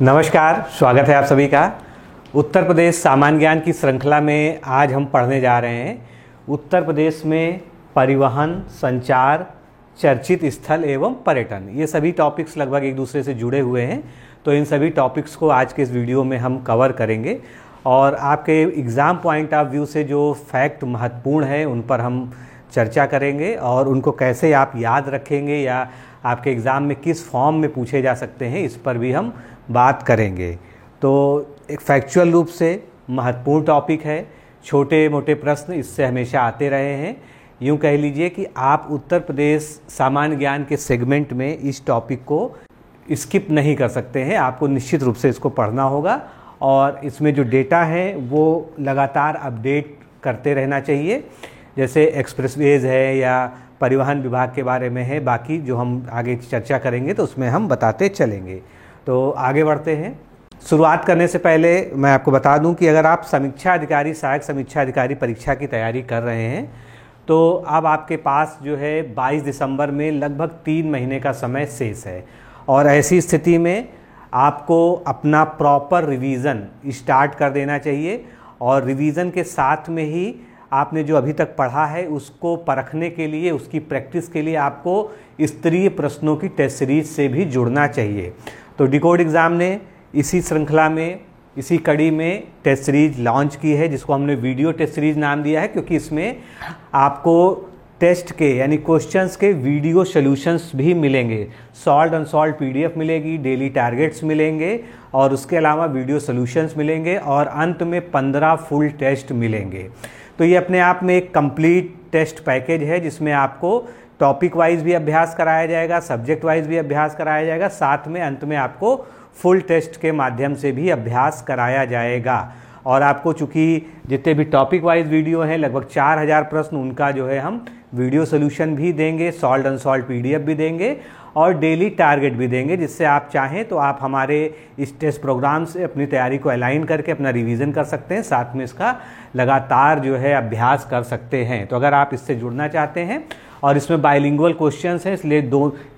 नमस्कार, स्वागत है आप सभी का। उत्तर प्रदेश सामान्य ज्ञान की श्रृंखला में आज हम पढ़ने जा रहे हैं उत्तर प्रदेश में परिवहन, संचार, चर्चित स्थल एवं पर्यटन। ये सभी टॉपिक्स लगभग एक दूसरे से जुड़े हुए हैं, तो इन सभी टॉपिक्स को आज के इस वीडियो में हम कवर करेंगे और आपके एग्ज़ाम पॉइंट ऑफ व्यू से जो फैक्ट महत्वपूर्ण है उन पर हम चर्चा करेंगे और उनको कैसे आप याद रखेंगे या आपके एग्ज़ाम में किस फॉर्म में पूछे जा सकते हैं, इस पर भी हम बात करेंगे। तो एक फैक्चुअल रूप से महत्वपूर्ण टॉपिक है। छोटे मोटे प्रश्न इससे हमेशा आते रहे हैं। यूँ कह लीजिए कि आप उत्तर प्रदेश सामान्य ज्ञान के सेगमेंट में इस टॉपिक को स्किप नहीं कर सकते हैं। आपको निश्चित रूप से इसको पढ़ना होगा और इसमें जो डेटा है वो लगातार अपडेट करते रहना चाहिए। जैसे एक्सप्रेसवेज है या परिवहन विभाग के बारे में है, बाकी जो हम आगे चर्चा करेंगे तो उसमें हम बताते चलेंगे। तो आगे बढ़ते हैं। शुरुआत करने से पहले मैं आपको बता दूं कि अगर आप समीक्षा अधिकारी, सहायक समीक्षा अधिकारी परीक्षा की तैयारी कर रहे हैं तो अब आपके पास जो है 22 दिसंबर में लगभग 3 महीने का समय शेष है और ऐसी स्थिति में आपको अपना प्रॉपर रिवीजन स्टार्ट कर देना चाहिए और रिवीजन के साथ में ही आपने जो अभी तक पढ़ा है उसको परखने के लिए, उसकी प्रैक्टिस के लिए आपको स्तरीय प्रश्नों की टेस्ट सीरीज से भी जुड़ना चाहिए। तो डिकोड एग्ज़ाम ने इसी श्रृंखला में, इसी कड़ी में टेस्ट सीरीज लॉन्च की है जिसको हमने वीडियो टेस्ट सीरीज नाम दिया है, क्योंकि इसमें आपको टेस्ट के यानी क्वेश्चंस के वीडियो सॉल्यूशंस भी मिलेंगे। सॉल्व्ड अनसॉल्व्ड पीडीएफ मिलेगी, डेली टारगेट्स मिलेंगे और उसके अलावा वीडियो सॉल्यूशंस मिलेंगे और अंत में 15 फुल टेस्ट मिलेंगे। तो ये अपने आप में एक कंप्लीट टेस्ट पैकेज है जिसमें आपको टॉपिक वाइज भी अभ्यास कराया जाएगा, सब्जेक्ट वाइज भी अभ्यास कराया जाएगा, साथ में अंत में आपको फुल टेस्ट के माध्यम से भी अभ्यास कराया जाएगा। और आपको चूँकि जितने भी टॉपिक वाइज वीडियो हैं, लगभग 4000 प्रश्न, उनका जो है हम वीडियो सोल्यूशन भी देंगे, सॉल्व्ड अनसॉल्व्ड पीडीएफ भी देंगे और डेली टारगेट भी देंगे, जिससे आप चाहें तो आप हमारे इस टेस्ट प्रोग्राम से अपनी तैयारी को अलाइन करके अपना रिवीजन कर सकते हैं, साथ में इसका लगातार जो है अभ्यास कर सकते हैं। तो अगर आप इससे जुड़ना चाहते हैं और इसमें बाइलिंगुअल क्वेश्चंस हैं, इसलिए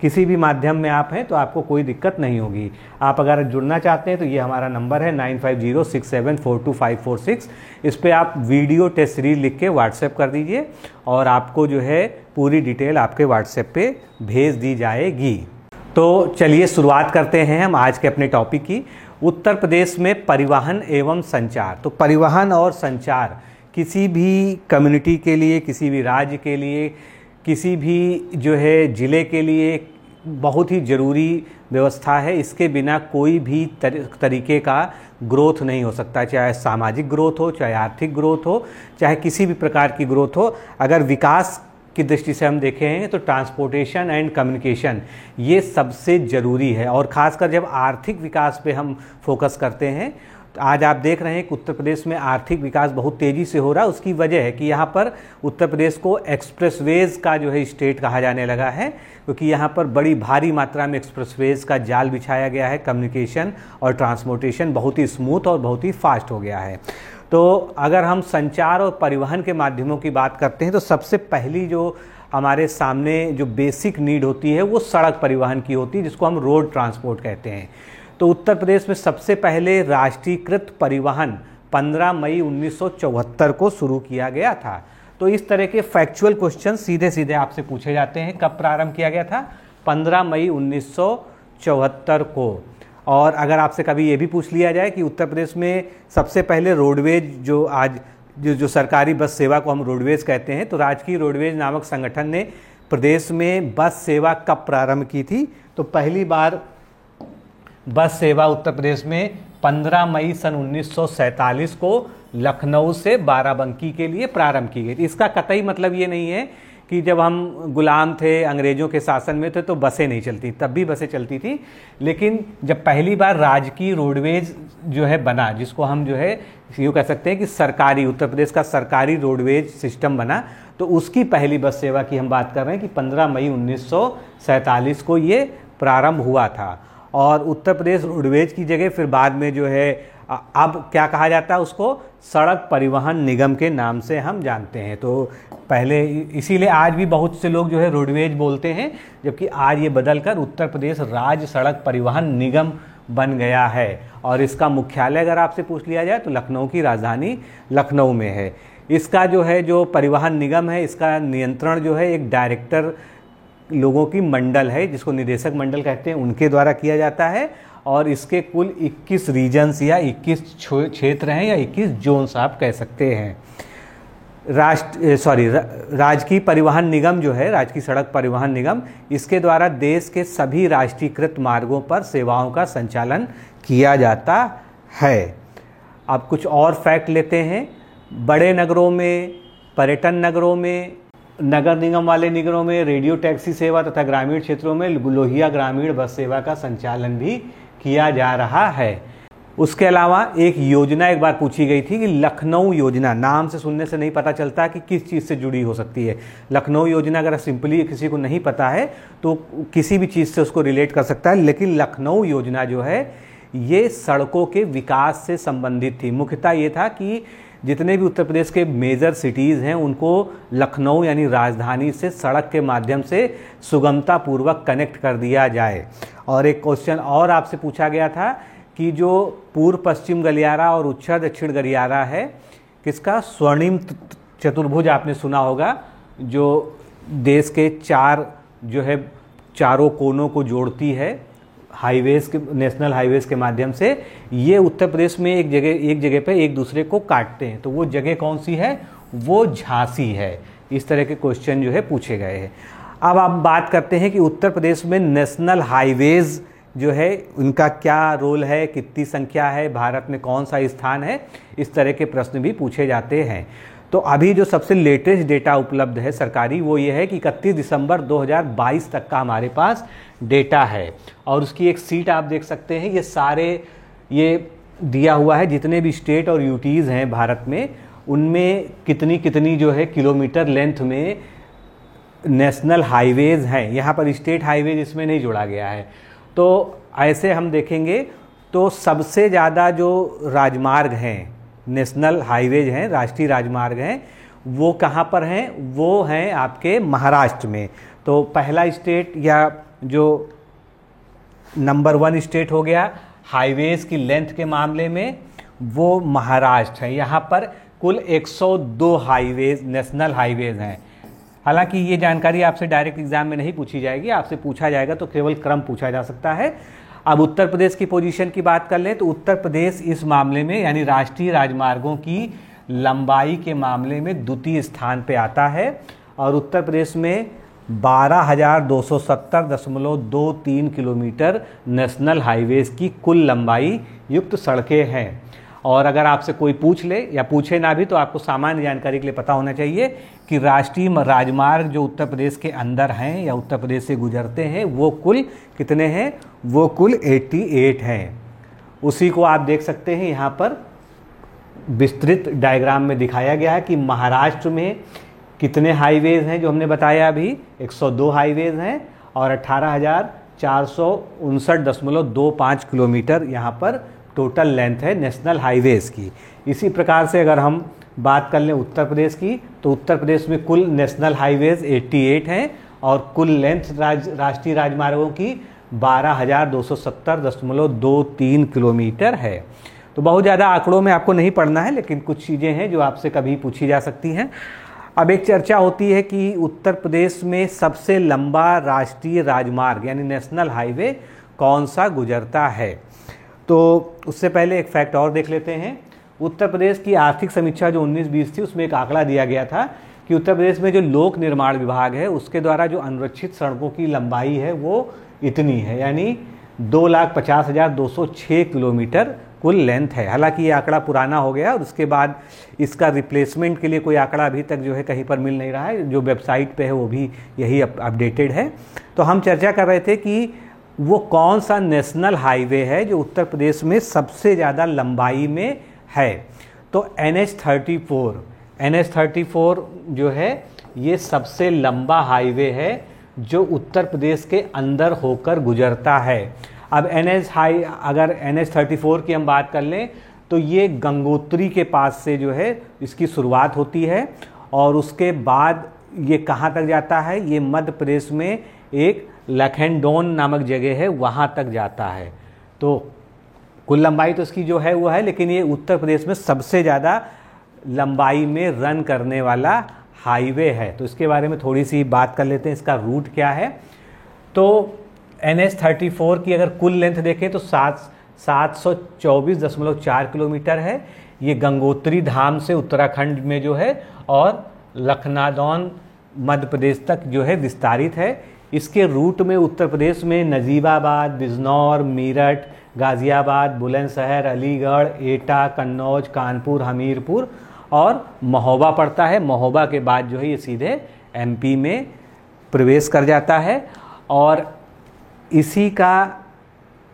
किसी भी माध्यम में आप हैं तो आपको कोई दिक्कत नहीं होगी। आप अगर जुड़ना चाहते हैं तो ये हमारा नंबर है 9506742546। इस पर आप वीडियो टेस्ट सीरीज लिख के व्हाट्सएप कर दीजिए और आपको जो है पूरी डिटेल आपके व्हाट्सएप पे भेज दी जाएगी। तो चलिए शुरुआत करते हैं हम आज के अपने टॉपिक की। उत्तर प्रदेश में परिवहन एवं संचार। तो परिवहन और संचार किसी भी कम्युनिटी के लिए, किसी भी राज्य के लिए, किसी भी जो है ज़िले के लिए बहुत ही ज़रूरी व्यवस्था है। इसके बिना कोई भी तरीके का ग्रोथ नहीं हो सकता, चाहे सामाजिक ग्रोथ हो, चाहे आर्थिक ग्रोथ हो, चाहे किसी भी प्रकार की ग्रोथ हो। अगर विकास की दृष्टि से हम देखें तो ट्रांसपोर्टेशन एंड कम्युनिकेशन ये सबसे ज़रूरी है और ख़ासकर जब आर्थिक विकास पे हम फोकस करते हैं तो आज आप देख रहे हैं कि उत्तर प्रदेश में आर्थिक विकास बहुत तेज़ी से हो रहा है। उसकी वजह है कि यहाँ पर उत्तर प्रदेश को एक्सप्रेसवेज का जो है स्टेट कहा जाने लगा है, क्योंकि यहाँ पर बड़ी भारी मात्रा में एक्सप्रेसवेज का जाल बिछाया गया है। कम्युनिकेशन और ट्रांसपोर्टेशन बहुत ही स्मूथ और बहुत ही फास्ट हो गया है। तो अगर हम संचार और परिवहन के माध्यमों की बात करते हैं तो सबसे पहली जो हमारे सामने जो बेसिक नीड होती है वो सड़क परिवहन की होती है, जिसको हम रोड ट्रांसपोर्ट कहते हैं। तो उत्तर प्रदेश में सबसे पहले राष्ट्रीयकृत परिवहन 15 मई 1974 को शुरू किया गया था। तो इस तरह के फैक्चुअल क्वेश्चन सीधे सीधे आपसे पूछे जाते हैं। कब प्रारंभ किया गया था? 15 मई 1974 को। और अगर आपसे कभी ये भी पूछ लिया जाए कि उत्तर प्रदेश में सबसे पहले रोडवेज जो आज जो सरकारी बस सेवा को हम रोडवेज कहते हैं, तो राजकीय रोडवेज नामक संगठन ने प्रदेश में बस सेवा कब प्रारंभ की थी? तो पहली बार बस सेवा उत्तर प्रदेश में 15 मई सन 1947 को लखनऊ से बाराबंकी के लिए प्रारंभ की गई थी। इसका कतई मतलब ये नहीं है कि जब हम गुलाम थे, अंग्रेजों के शासन में थे तो बसें नहीं चलती, तब भी बसें चलती थी। लेकिन जब पहली बार राजकीय रोडवेज जो है बना, जिसको हम जो है यूँ कह सकते हैं कि सरकारी, उत्तर प्रदेश का सरकारी रोडवेज सिस्टम बना, तो उसकी पहली बस सेवा की हम बात कर रहे हैं कि 15 मई 1947 को ये प्रारंभ हुआ था। और उत्तर प्रदेश रोडवेज की जगह फिर बाद में जो है अब क्या कहा जाता है, उसको सड़क परिवहन निगम के नाम से हम जानते हैं। तो पहले इसीलिए आज भी बहुत से लोग जो है रोडवेज बोलते हैं, जबकि आज ये बदलकर उत्तर प्रदेश राज्य सड़क परिवहन निगम बन गया है। और इसका मुख्यालय अगर आपसे पूछ लिया जाए तो लखनऊ की राजधानी लखनऊ में है। इसका जो परिवहन निगम है, इसका नियंत्रण जो है एक डायरेक्टर लोगों की मंडल है, जिसको निदेशक मंडल कहते हैं, उनके द्वारा किया जाता है। और इसके कुल 21 रीजन्स या 21 क्षेत्र हैं या 21 जोन्स आप कह सकते हैं। राजकीय परिवहन निगम जो है, राजकीय सड़क परिवहन निगम, इसके द्वारा देश के सभी राष्ट्रीयकृत मार्गों पर सेवाओं का संचालन किया जाता है। अब कुछ और फैक्ट लेते हैं। बड़े नगरों में, पर्यटन नगरों में, नगर निगम वाले नगरों में रेडियो टैक्सी सेवा तथा ग्रामीण क्षेत्रों में लोहिया ग्रामीण बस सेवा का संचालन भी किया जा रहा है। उसके अलावा एक योजना एक बार पूछी गई थी कि लखनऊ योजना, नाम से सुनने से नहीं पता चलता कि किस चीज़ से जुड़ी हो सकती है। लखनऊ योजना अगर सिंपली किसी को नहीं पता है तो किसी भी चीज़ से उसको रिलेट कर सकता है, लेकिन लखनऊ योजना जो है ये सड़कों के विकास से संबंधित थी। मुख्यतः ये था कि जितने भी उत्तर प्रदेश के मेजर सिटीज़ हैं उनको लखनऊ यानी राजधानी से सड़क के माध्यम से सुगमता पूर्वक कनेक्ट कर दिया जाए। और एक क्वेश्चन और आपसे पूछा गया था कि जो पूर्व पश्चिम गलियारा और उत्तर दक्षिण गलियारा है, किसका, स्वर्णिम चतुर्भुज आपने सुना होगा, जो देश के चारों कोनों को जोड़ती है हाईवेज के, नेशनल हाईवेज के माध्यम से। ये उत्तर प्रदेश में एक जगह पे एक दूसरे को काटते हैं, तो वो जगह कौन सी है, वो झांसी है। इस तरह के क्वेश्चन जो है पूछे गए हैं। अब आप बात करते हैं कि उत्तर प्रदेश में नेशनल हाईवेज जो है उनका क्या रोल है, कितनी संख्या है, भारत में कौन सा स्थान है, इस तरह के प्रश्न भी पूछे जाते हैं। तो अभी जो सबसे लेटेस्ट डेटा उपलब्ध है सरकारी, वो ये है कि 31 दिसंबर 2022 तक का हमारे पास डेटा है। और उसकी एक सीट आप देख सकते हैं, ये दिया हुआ है जितने भी स्टेट और यूटीज़ हैं भारत में, उनमें कितनी कितनी जो है किलोमीटर लेंथ में नेशनल हाईवेज हैं। यहाँ पर स्टेट हाईवेज इसमें नहीं जोड़ा गया है। तो ऐसे हम देखेंगे तो सबसे ज़्यादा जो राजमार्ग हैं, नेशनल हाईवेज हैं, राष्ट्रीय राजमार्ग हैं, वो कहाँ पर हैं, वो हैं आपके महाराष्ट्र में। तो पहला स्टेट या जो नंबर 1 स्टेट हो गया हाईवेज की लेंथ के मामले में, वो महाराष्ट्र है। यहाँ पर कुल 102 हाईवेज, नेशनल हाईवेज हैं। हालांकि ये जानकारी आपसे डायरेक्ट एग्जाम में नहीं पूछी जाएगी, आपसे पूछा जाएगा तो केवल क्रम पूछा जा सकता है। अब उत्तर प्रदेश की पोजीशन की बात कर लें तो उत्तर प्रदेश इस मामले में यानी राष्ट्रीय राजमार्गों की लंबाई के मामले में द्वितीय स्थान पे आता है। और उत्तर प्रदेश में 12,270.23 किलोमीटर नेशनल हाईवेज की कुल लंबाई युक्त सड़कें हैं। और अगर आपसे कोई पूछ ले या पूछे ना भी तो आपको सामान्य जानकारी के लिए पता होना चाहिए कि राष्ट्रीय राजमार्ग जो उत्तर प्रदेश के अंदर हैं या उत्तर प्रदेश से गुजरते हैं वो कुल कितने हैं, वो कुल 88 हैं। उसी को आप देख सकते हैं यहाँ पर विस्तृत डायग्राम में दिखाया गया है कि महाराष्ट्र में कितने हाईवेज हैं, जो हमने बताया अभी 102 हाईवेज हैं और 18,459.25 किलोमीटर यहाँ पर टोटल लेंथ है नेशनल हाईवेज की। इसी प्रकार से अगर हम बात कर लें उत्तर प्रदेश की तो उत्तर प्रदेश में कुल नेशनल हाईवेज 88 हैं और कुल लेंथ राष्ट्रीय राजमार्गों की 12,270.23 किलोमीटर है। तो बहुत ज़्यादा आंकड़ों में आपको नहीं पढ़ना है, लेकिन कुछ चीज़ें हैं जो आपसे कभी पूछी जा सकती हैं। अब एक चर्चा होती है कि उत्तर प्रदेश में सबसे लंबा राष्ट्रीय राजमार्ग यानी नेशनल हाईवे कौन सा गुजरता है। तो उससे पहले एक फैक्ट और देख लेते हैं। उत्तर प्रदेश की आर्थिक समीक्षा जो 19-20 थी उसमें एक आंकड़ा दिया गया था कि उत्तर प्रदेश में जो लोक निर्माण विभाग है उसके द्वारा जो अनुरक्षित सड़कों की लंबाई है वो इतनी है, यानी 2,50,206 किलोमीटर कुल लेंथ है। हालांकि ये आंकड़ा पुराना हो गया और उसके बाद इसका रिप्लेसमेंट के लिए कोई आंकड़ा अभी तक जो है कहीं पर मिल नहीं रहा है, जो वेबसाइट पे है वो भी यही अपडेटेड है। तो हम चर्चा कर रहे थे कि वो कौन सा नेशनल हाईवे है जो उत्तर प्रदेश में सबसे ज़्यादा लंबाई में है। तो NH-34 जो है ये सबसे लंबा हाईवे है जो उत्तर प्रदेश के अंदर होकर गुजरता है। अब अगर NH-34 की हम बात कर लें तो ये गंगोत्री के पास से जो है इसकी शुरुआत होती है और उसके बाद ये कहाँ तक जाता है, ये मध्य प्रदेश में एक लखनदौन नामक जगह है, वहाँ तक जाता है। तो कुल लंबाई तो इसकी जो है वो है, लेकिन ये उत्तर प्रदेश में सबसे ज़्यादा लंबाई में रन करने वाला हाईवे है। तो इसके बारे में थोड़ी सी बात कर लेते हैं, इसका रूट क्या है। तो NH-34 की अगर कुल लेंथ देखें तो 724.4 किलोमीटर है। ये गंगोत्री धाम से उत्तराखंड में जो है और लखनादौन मध्य प्रदेश तक जो है विस्तारित है। इसके रूट में उत्तर प्रदेश में नजीबाबाद, बिजनौर, मेरठ, गाज़ियाबाद, बुलंदशहर, अलीगढ़, एटा, कन्नौज, कानपुर, हमीरपुर और महोबा पड़ता है। महोबा के बाद जो है ये सीधे MP में प्रवेश कर जाता है। और इसी का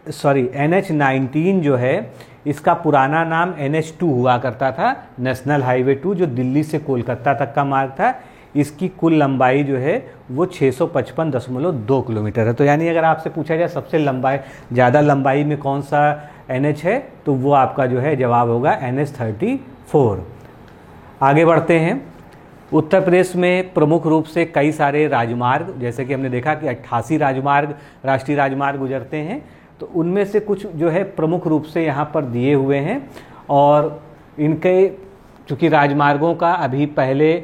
NH-19 जो है इसका पुराना नाम NH-2 हुआ करता था, नेशनल हाईवे 2, जो दिल्ली से कोलकाता तक का मार्ग था। इसकी कुल लंबाई जो है वो 655.2 किलोमीटर है। तो यानी अगर आपसे पूछा जाए सबसे ज़्यादा लंबाई में कौन सा NH है, तो वो आपका जो है जवाब होगा NH-34। आगे बढ़ते हैं। उत्तर प्रदेश में प्रमुख रूप से कई सारे राजमार्ग, जैसे कि हमने देखा कि 88 राजमार्ग, राष्ट्रीय राजमार्ग गुजरते हैं। तो उनमें से कुछ जो है प्रमुख रूप से यहाँ पर दिए हुए हैं। और इनके चूँकि राजमार्गों का अभी पहले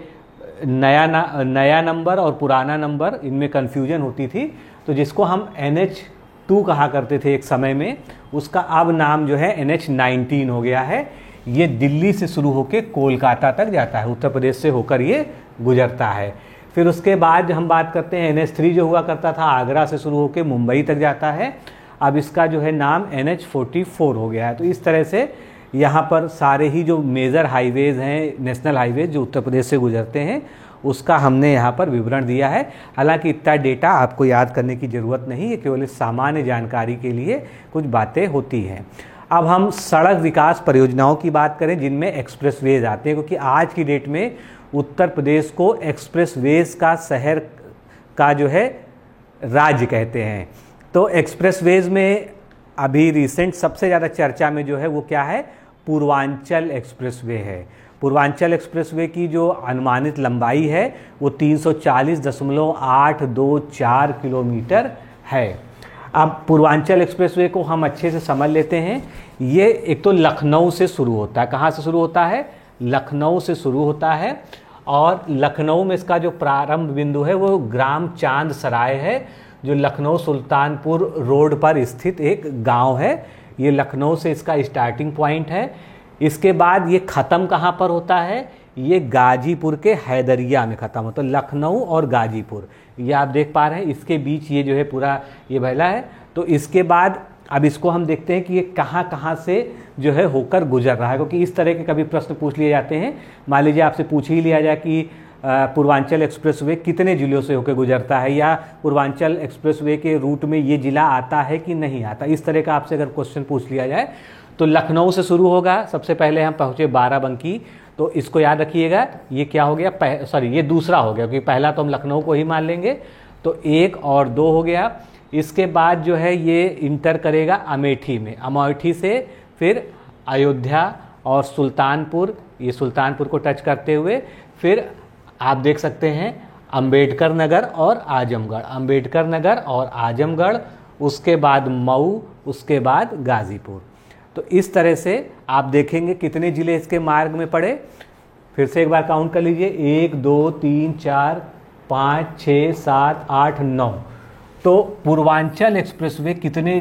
नया नंबर और पुराना नंबर, इनमें कन्फ्यूजन होती थी, तो जिसको हम NH-2 कहा करते थे एक समय में, उसका अब नाम जो है NH-19 हो गया है। ये दिल्ली से शुरू होकर कोलकाता तक जाता है, उत्तर प्रदेश से होकर ये गुजरता है। फिर उसके बाद हम बात करते हैं NH-3 जो हुआ करता था, आगरा से शुरू होकर मुंबई तक जाता है। अब इसका जो है नाम NH-44 हो गया है। तो इस तरह से यहाँ पर सारे ही जो मेजर हाईवेज़ हैं, नेशनल हाईवेज जो उत्तर प्रदेश से गुजरते हैं, उसका हमने यहाँ पर विवरण दिया है। हालांकि इतना डेटा आपको याद करने की ज़रूरत नहीं है, केवल सामान्य जानकारी के लिए कुछ बातें होती हैं। अब हम सड़क विकास परियोजनाओं की बात करें जिनमें एक्सप्रेसवेज आते हैं, क्योंकि आज की डेट में उत्तर प्रदेश को एक्सप्रेसवेज का शहर का जो है राज्य कहते हैं। तो एक्सप्रेसवेज में अभी रिसेंट सबसे ज़्यादा चर्चा में जो है वो क्या है, पूर्वांचल एक्सप्रेसवे है। पूर्वांचल एक्सप्रेसवे की जो अनुमानित लंबाई है वो 340.824 किलोमीटर है। अब पूर्वांचल एक्सप्रेसवे को हम अच्छे से समझ लेते हैं। ये एक तो लखनऊ से शुरू होता है। कहाँ से शुरू होता है? लखनऊ से शुरू होता है। और लखनऊ में इसका जो प्रारंभ बिंदु है वो ग्राम चांद सराय है, जो लखनऊ सुल्तानपुर रोड पर स्थित एक गांव है। ये लखनऊ से इसका स्टार्टिंग पॉइंट है। इसके बाद ये ख़त्म कहाँ पर होता है? ये गाजीपुर के हैदरिया में ख़त्म होता है। लखनऊ और गाजीपुर, ये आप देख पा रहे हैं, इसके बीच ये जो है पूरा ये बहला है। तो इसके बाद अब इसको हम देखते हैं कि ये कहाँ कहाँ से जो है होकर गुजर रहा है, क्योंकि इस तरह के कभी प्रश्न पूछ लिए जाते हैं। मान लीजिए आपसे पूछ ही लिया जाए कि पूर्वांचल एक्सप्रेसवे कितने ज़िलों से होकर गुजरता है, या पूर्वांचल एक्सप्रेसवे के रूट में ये ज़िला आता है कि नहीं आता, इस तरह का आपसे अगर क्वेश्चन पूछ लिया जाए तो लखनऊ से शुरू होगा। सबसे पहले हम पहुँचे बाराबंकी, तो इसको याद रखिएगा, ये क्या हो गया, ये दूसरा हो गया, क्योंकि पहला तो हम लखनऊ को ही मान लेंगे। तो 1 और 2 हो गया। इसके बाद जो है ये इंटर करेगा अमेठी में, अमेठी से फिर अयोध्या और सुल्तानपुर, ये सुल्तानपुर को टच करते हुए फिर आप देख सकते हैं अंबेडकर नगर और आजमगढ़, अंबेडकर नगर और आजमगढ़, उसके बाद मऊ, उसके बाद गाज़ीपुर। तो इस तरह से आप देखेंगे कितने ज़िले इसके मार्ग में पड़े। फिर से एक बार काउंट कर लीजिए, 1 2 3 4 5 6 7 8 9। तो पूर्वांचल एक्सप्रेसवे कितने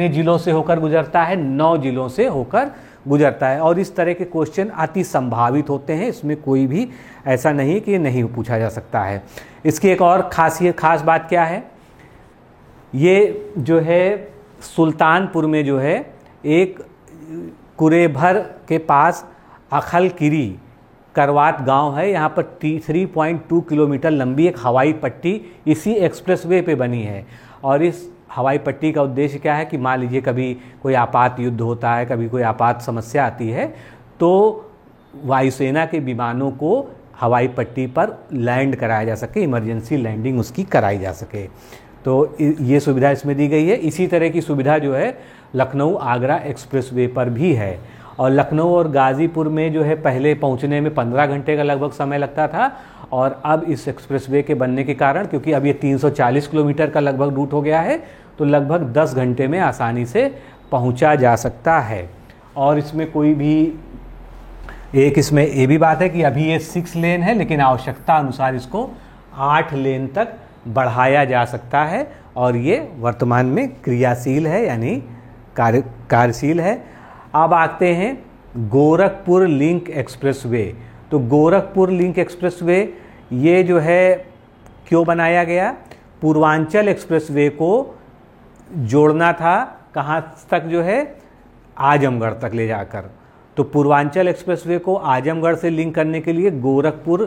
जिलों से होकर गुजरता है? 9 जिलों से होकर गुजरता है। और इस तरह के क्वेश्चन अति संभावित होते हैं, इसमें कोई भी ऐसा नहीं कि नहीं पूछा जा सकता है। इसकी एक और खास बात क्या है, ये जो है सुल्तानपुर में जो है एक कुरेभर के पास अखलकिरी करवात गांव है। यहाँ पर 3.2 किलोमीटर लंबी एक हवाई पट्टी इसी एक्सप्रेसवे पे बनी है। और इस हवाई पट्टी का उद्देश्य क्या है कि मान लीजिए कभी कोई आपात युद्ध होता है, कभी कोई आपात समस्या आती है, तो वायुसेना के विमानों को हवाई पट्टी पर लैंड कराया जा सके, इमरजेंसी लैंडिंग उसकी कराई जा सके। तो ये सुविधा इसमें दी गई है। इसी तरह की सुविधा जो है लखनऊ आगरा एक्सप्रेसवे पर भी है। और लखनऊ और गाज़ीपुर में जो है पहले पहुंचने में 15 घंटे का लगभग समय लगता था, और अब इस एक्सप्रेसवे के बनने के कारण, क्योंकि अब ये 340 किलोमीटर का लगभग रूट हो गया है, तो लगभग 10 घंटे में आसानी से पहुंचा जा सकता है। और इसमें कोई भी एक इसमें ये भी बात है कि अभी ये 6 लेन है, लेकिन आवश्यकता अनुसार इसको 8 लेन तक बढ़ाया जा सकता है और ये वर्तमान में क्रियाशील है, यानी कार्यशील है। अब आते हैं गोरखपुर लिंक एक्सप्रेसवे। तो गोरखपुर लिंक एक्सप्रेसवे ये जो है क्यों बनाया गया? पूर्वांचल एक्सप्रेसवे को जोड़ना था कहाँ तक? जो है आजमगढ़ तक ले जाकर। तो पूर्वांचल एक्सप्रेसवे को आजमगढ़ से लिंक करने के लिए गोरखपुर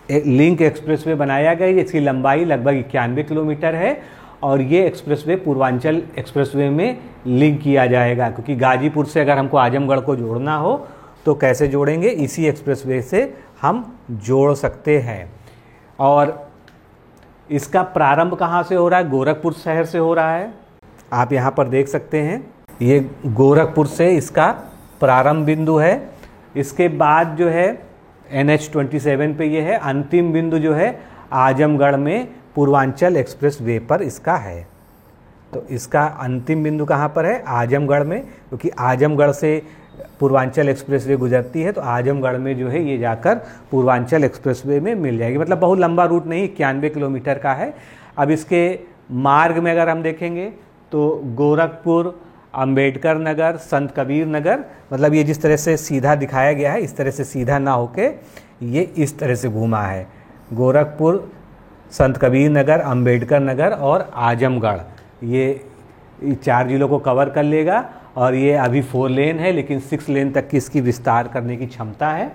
लिंक एक्सप्रेसवे बनाया गया। इसकी लंबाई लगभग 91 किलोमीटर है और ये एक्सप्रेसवे पूर्वांचल एक्सप्रेसवे में लिंक किया जाएगा, क्योंकि गाजीपुर से अगर हमको आजमगढ़ को जोड़ना हो तो कैसे जोड़ेंगे? इसी एक्सप्रेसवे से हम जोड़ सकते हैं। और इसका प्रारंभ कहाँ से हो रहा है? गोरखपुर शहर से हो रहा है। आप यहाँ पर देख सकते हैं, ये गोरखपुर से इसका प्रारंभ बिंदु है। इसके बाद जो है NH-27 पे ये है। अंतिम बिंदु जो है आजमगढ़ में पूर्वांचल एक्सप्रेस वे पर इसका है। तो इसका अंतिम बिंदु कहाँ पर है? आजमगढ़ में, क्योंकि आजमगढ़ से पूर्वांचल एक्सप्रेस वे गुजरती है, तो आजमगढ़ में जो है ये जाकर पूर्वांचल एक्सप्रेस वे में मिल जाएगी। मतलब बहुत लंबा रूट नहीं, 91 किलोमीटर का है। अब इसके मार्ग में अगर हम देखेंगे तो गोरखपुर, अंबेडकर नगर, संत कबीर नगर, मतलब ये जिस तरह से सीधा दिखाया गया है इस तरह से सीधा ना होके ये इस तरह से घूमा है। गोरखपुर, संत कबीर नगर, अंबेडकर नगर और आजमगढ़, ये 4 जिलों को कवर कर लेगा। और ये अभी 4 लेन है, लेकिन 6 लेन तक की इसकी विस्तार करने की क्षमता है।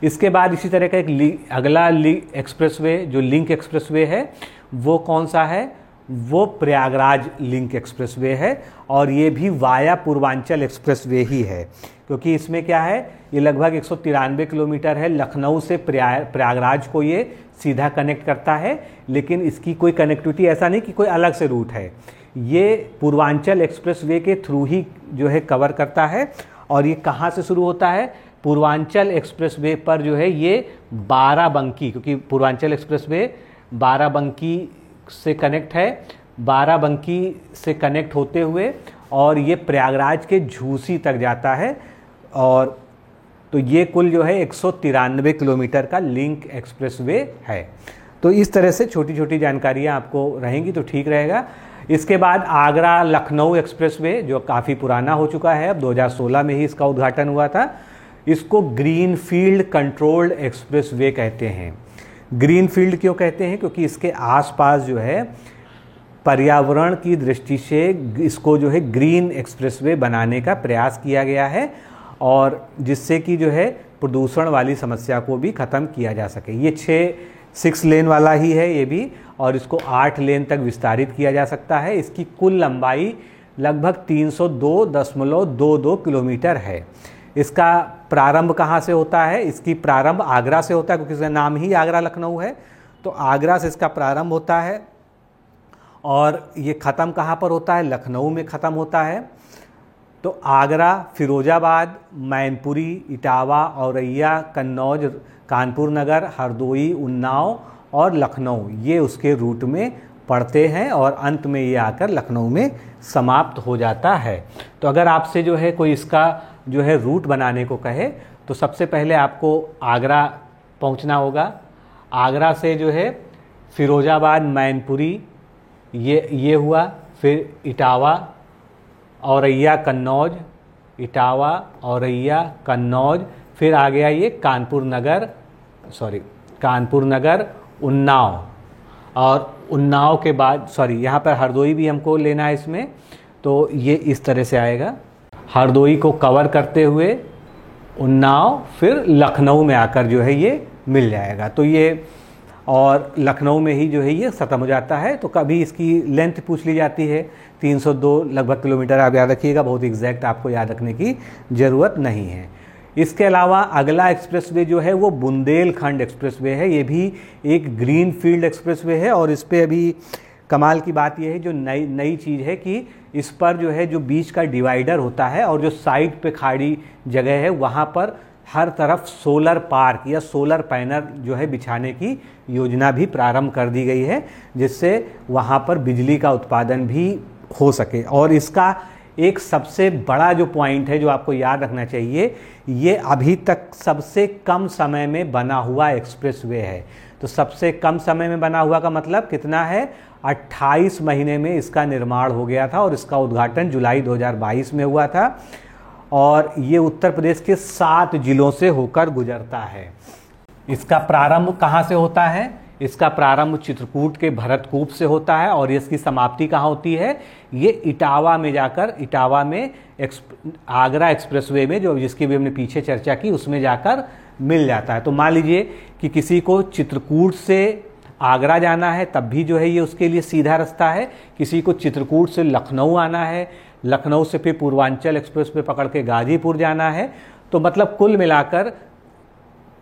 इसके बाद इसी तरह का एक अगला एक्सप्रेसवे जो लिंक एक्सप्रेसवे है वो कौन सा है? वो प्रयागराज लिंक एक्सप्रेसवे है और ये भी वाया पूर्वांचल एक्सप्रेसवे ही है, क्योंकि इसमें क्या है, ये लगभग 193 किलोमीटर है। लखनऊ से प्रयागराज को ये सीधा कनेक्ट करता है, लेकिन इसकी कोई कनेक्टिविटी ऐसा नहीं कि कोई अलग से रूट है। ये पूर्वांचल एक्सप्रेसवे के थ्रू ही जो है कवर करता है। और ये कहाँ से शुरू होता है? पूर्वांचल एक्सप्रेसवे पर जो है ये बाराबंकी, क्योंकि पूर्वांचल एक्सप्रेसवे बाराबंकी से कनेक्ट है, बाराबंकी से कनेक्ट होते हुए और ये प्रयागराज के झूसी तक जाता है। और तो ये कुल जो है 193 किलोमीटर का लिंक एक्सप्रेसवे है। तो इस तरह से छोटी छोटी जानकारियाँ आपको रहेंगी तो ठीक रहेगा। इसके बाद आगरा लखनऊ एक्सप्रेसवे जो काफ़ी पुराना हो चुका है, अब 2016 में ही इसका उद्घाटन हुआ था। इसको ग्रीनफील्ड कंट्रोल्ड एक्सप्रेसवे कहते हैं। ग्रीनफील्ड क्यों कहते हैं? क्योंकि इसके आसपास जो है पर्यावरण की दृष्टि से इसको जो है ग्रीन एक्सप्रेसवे बनाने का प्रयास किया गया है, और जिससे कि जो है प्रदूषण वाली समस्या को भी ख़त्म किया जा सके। ये 6 लेन वाला ही है ये भी, और इसको 8 लेन तक विस्तारित किया जा सकता है। इसकी कुल लंबाई लगभग 302.22 किलोमीटर है। इसका प्रारंभ कहाँ से होता है? इसकी प्रारंभ आगरा से होता है, क्योंकि इसका नाम ही आगरा लखनऊ है। तो आगरा से इसका प्रारंभ होता है और ये ख़त्म कहाँ पर होता है? लखनऊ में ख़त्म होता है। तो आगरा, फिरोजाबाद, मैनपुरी, इटावा, औरैया, कन्नौज, कानपुर नगर, हरदोई, उन्नाव और लखनऊ ये उसके रूट में पड़ते हैं और अंत में ये आकर लखनऊ में समाप्त हो जाता है। तो अगर आपसे जो है कोई इसका जो है रूट बनाने को कहे तो सबसे पहले आपको आगरा पहुंचना होगा। आगरा से जो है फिरोजाबाद, मैनपुरी ये हुआ, फिर इटावा, औरैया, कन्नौज, इटावा, औरैया, कन्नौज, फिर आ गया ये कानपुर नगर, उन्नाव, और उन्नाव के बाद यहाँ पर हरदोई भी हमको लेना है इसमें। तो ये इस तरह से आएगा, हरदोई को कवर करते हुए उन्नाव, फिर लखनऊ में आकर जो है ये मिल जाएगा। तो ये और लखनऊ में ही जो है ये ख़त्म हो जाता है। तो कभी इसकी लेंथ पूछ ली जाती है, 302 लगभग किलोमीटर। आप याद रखिएगा, बहुत एग्जैक्ट आपको याद रखने की ज़रूरत नहीं है। इसके अलावा अगला एक्सप्रेसवे जो है वो बुंदेलखंड एक्सप्रेसवे है। ये भी एक ग्रीन फील्ड एक्सप्रेसवे है और इस पे अभी कमाल की बात यह है, जो नई चीज़ है कि इस पर जो है जो बीच का डिवाइडर होता है और जो साइड पे खाड़ी जगह है वहाँ पर हर तरफ सोलर पार्क या सोलर पैनल जो है बिछाने की योजना भी प्रारंभ कर दी गई है, जिससे वहाँ पर बिजली का उत्पादन भी हो सके। और इसका एक सबसे बड़ा जो पॉइंट है जो आपको याद रखना चाहिए, ये अभी तक सबसे कम समय में बना हुआ एक्सप्रेसवे है। तो सबसे कम समय में बना हुआ का मतलब कितना है, 28 महीने में इसका निर्माण हो गया था और इसका उद्घाटन जुलाई 2022 में हुआ था। और ये उत्तर प्रदेश के 7 जिलों से होकर गुजरता है। इसका प्रारंभ कहाँ से होता है, इसका प्रारंभ चित्रकूट के भरतकूप से होता है और इसकी समाप्ति कहाँ होती है, ये इटावा में जाकर, इटावा में आगरा एक्सप्रेसवे में, जो जिसकी भी हमने पीछे चर्चा की, उसमें जाकर मिल जाता है। तो मान लीजिए कि किसी को चित्रकूट से आगरा जाना है, तब भी जो है ये उसके लिए सीधा रास्ता है। किसी को चित्रकूट से लखनऊ आना है, लखनऊ से फिर पूर्वांचल एक्सप्रेसवे पकड़ के गाजीपुर जाना है। तो मतलब कुल मिलाकर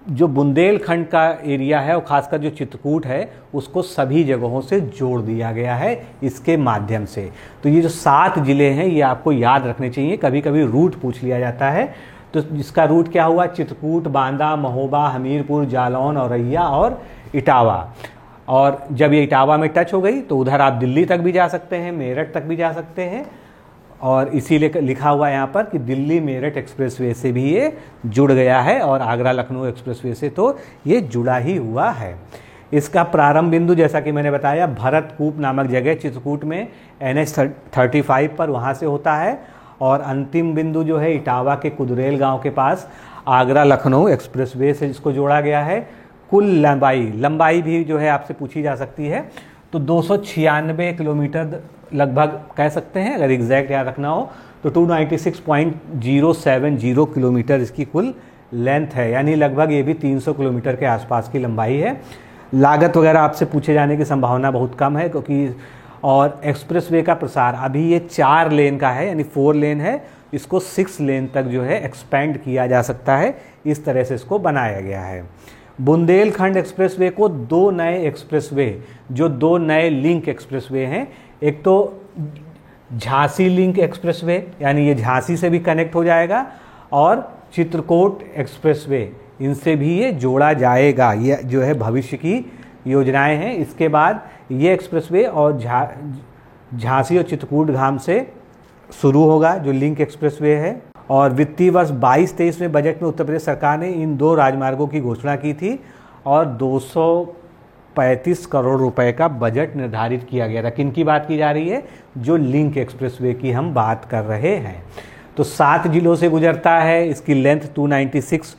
जो बुंदेलखंड का एरिया है और खासकर जो चित्रकूट है, उसको सभी जगहों से जोड़ दिया गया है इसके माध्यम से। तो ये जो 7 जिले हैं ये आपको याद रखने चाहिए। कभी कभी रूट पूछ लिया जाता है, तो इसका रूट क्या हुआ, चित्रकूट, बांदा, महोबा, हमीरपुर, जालौन, औरैया और इटावा। और जब ये इटावा में टच हो गई तो उधर आप दिल्ली तक भी जा सकते हैं, मेरठ तक भी जा सकते हैं। और इसीलिए लिखा हुआ है यहाँ पर कि दिल्ली मेरठ एक्सप्रेसवे से भी ये जुड़ गया है और आगरा लखनऊ एक्सप्रेसवे से तो ये जुड़ा ही हुआ है। इसका प्रारंभ बिंदु जैसा कि मैंने बताया भरतकूप नामक जगह चित्रकूट में NH-35 पर, वहाँ से होता है। और अंतिम बिंदु जो है इटावा के कुदरेल गांव के पास आगरा लखनऊ एक्सप्रेसवे से जिसको जोड़ा गया है। कुल लंबाई भी जो है आपसे पूछी जा सकती है, तो 296 किलोमीटर लगभग कह सकते हैं, अगर एग्जैक्ट याद रखना हो तो 296.070 किलोमीटर इसकी कुल लेंथ है, यानी लगभग ये भी 300 किलोमीटर के आसपास की लंबाई है। लागत वगैरह आपसे पूछे जाने की संभावना बहुत कम है, क्योंकि और एक्सप्रेसवे का प्रसार अभी ये 4 लेन का है, यानी 4 लेन है, इसको 6 लेन तक जो है एक्सपेंड किया जा सकता है। इस तरह से इसको बनाया गया है। बुंदेलखंड एक्सप्रेसवे को 2 नए एक्सप्रेसवे, जो 2 नए लिंक एक्सप्रेसवे हैं, एक तो झांसी लिंक एक्सप्रेसवे, यानी ये झांसी से भी कनेक्ट हो जाएगा, और चित्रकूट एक्सप्रेसवे, इनसे भी ये जोड़ा जाएगा। ये जो है भविष्य की योजनाएं हैं। इसके बाद ये एक्सप्रेसवे और झांसी और चित्रकूट धाम से शुरू होगा जो लिंक एक्सप्रेसवे है। और वित्तीय वर्ष 22-23 में बजट में उत्तर प्रदेश सरकार ने इन 2 राजमार्गों की घोषणा की थी और 235 करोड़ रुपए का बजट निर्धारित किया गया था। किन की बात की जा रही है, जो लिंक एक्सप्रेसवे की हम बात कर रहे हैं। तो 7 जिलों से गुजरता है, इसकी लेंथ 296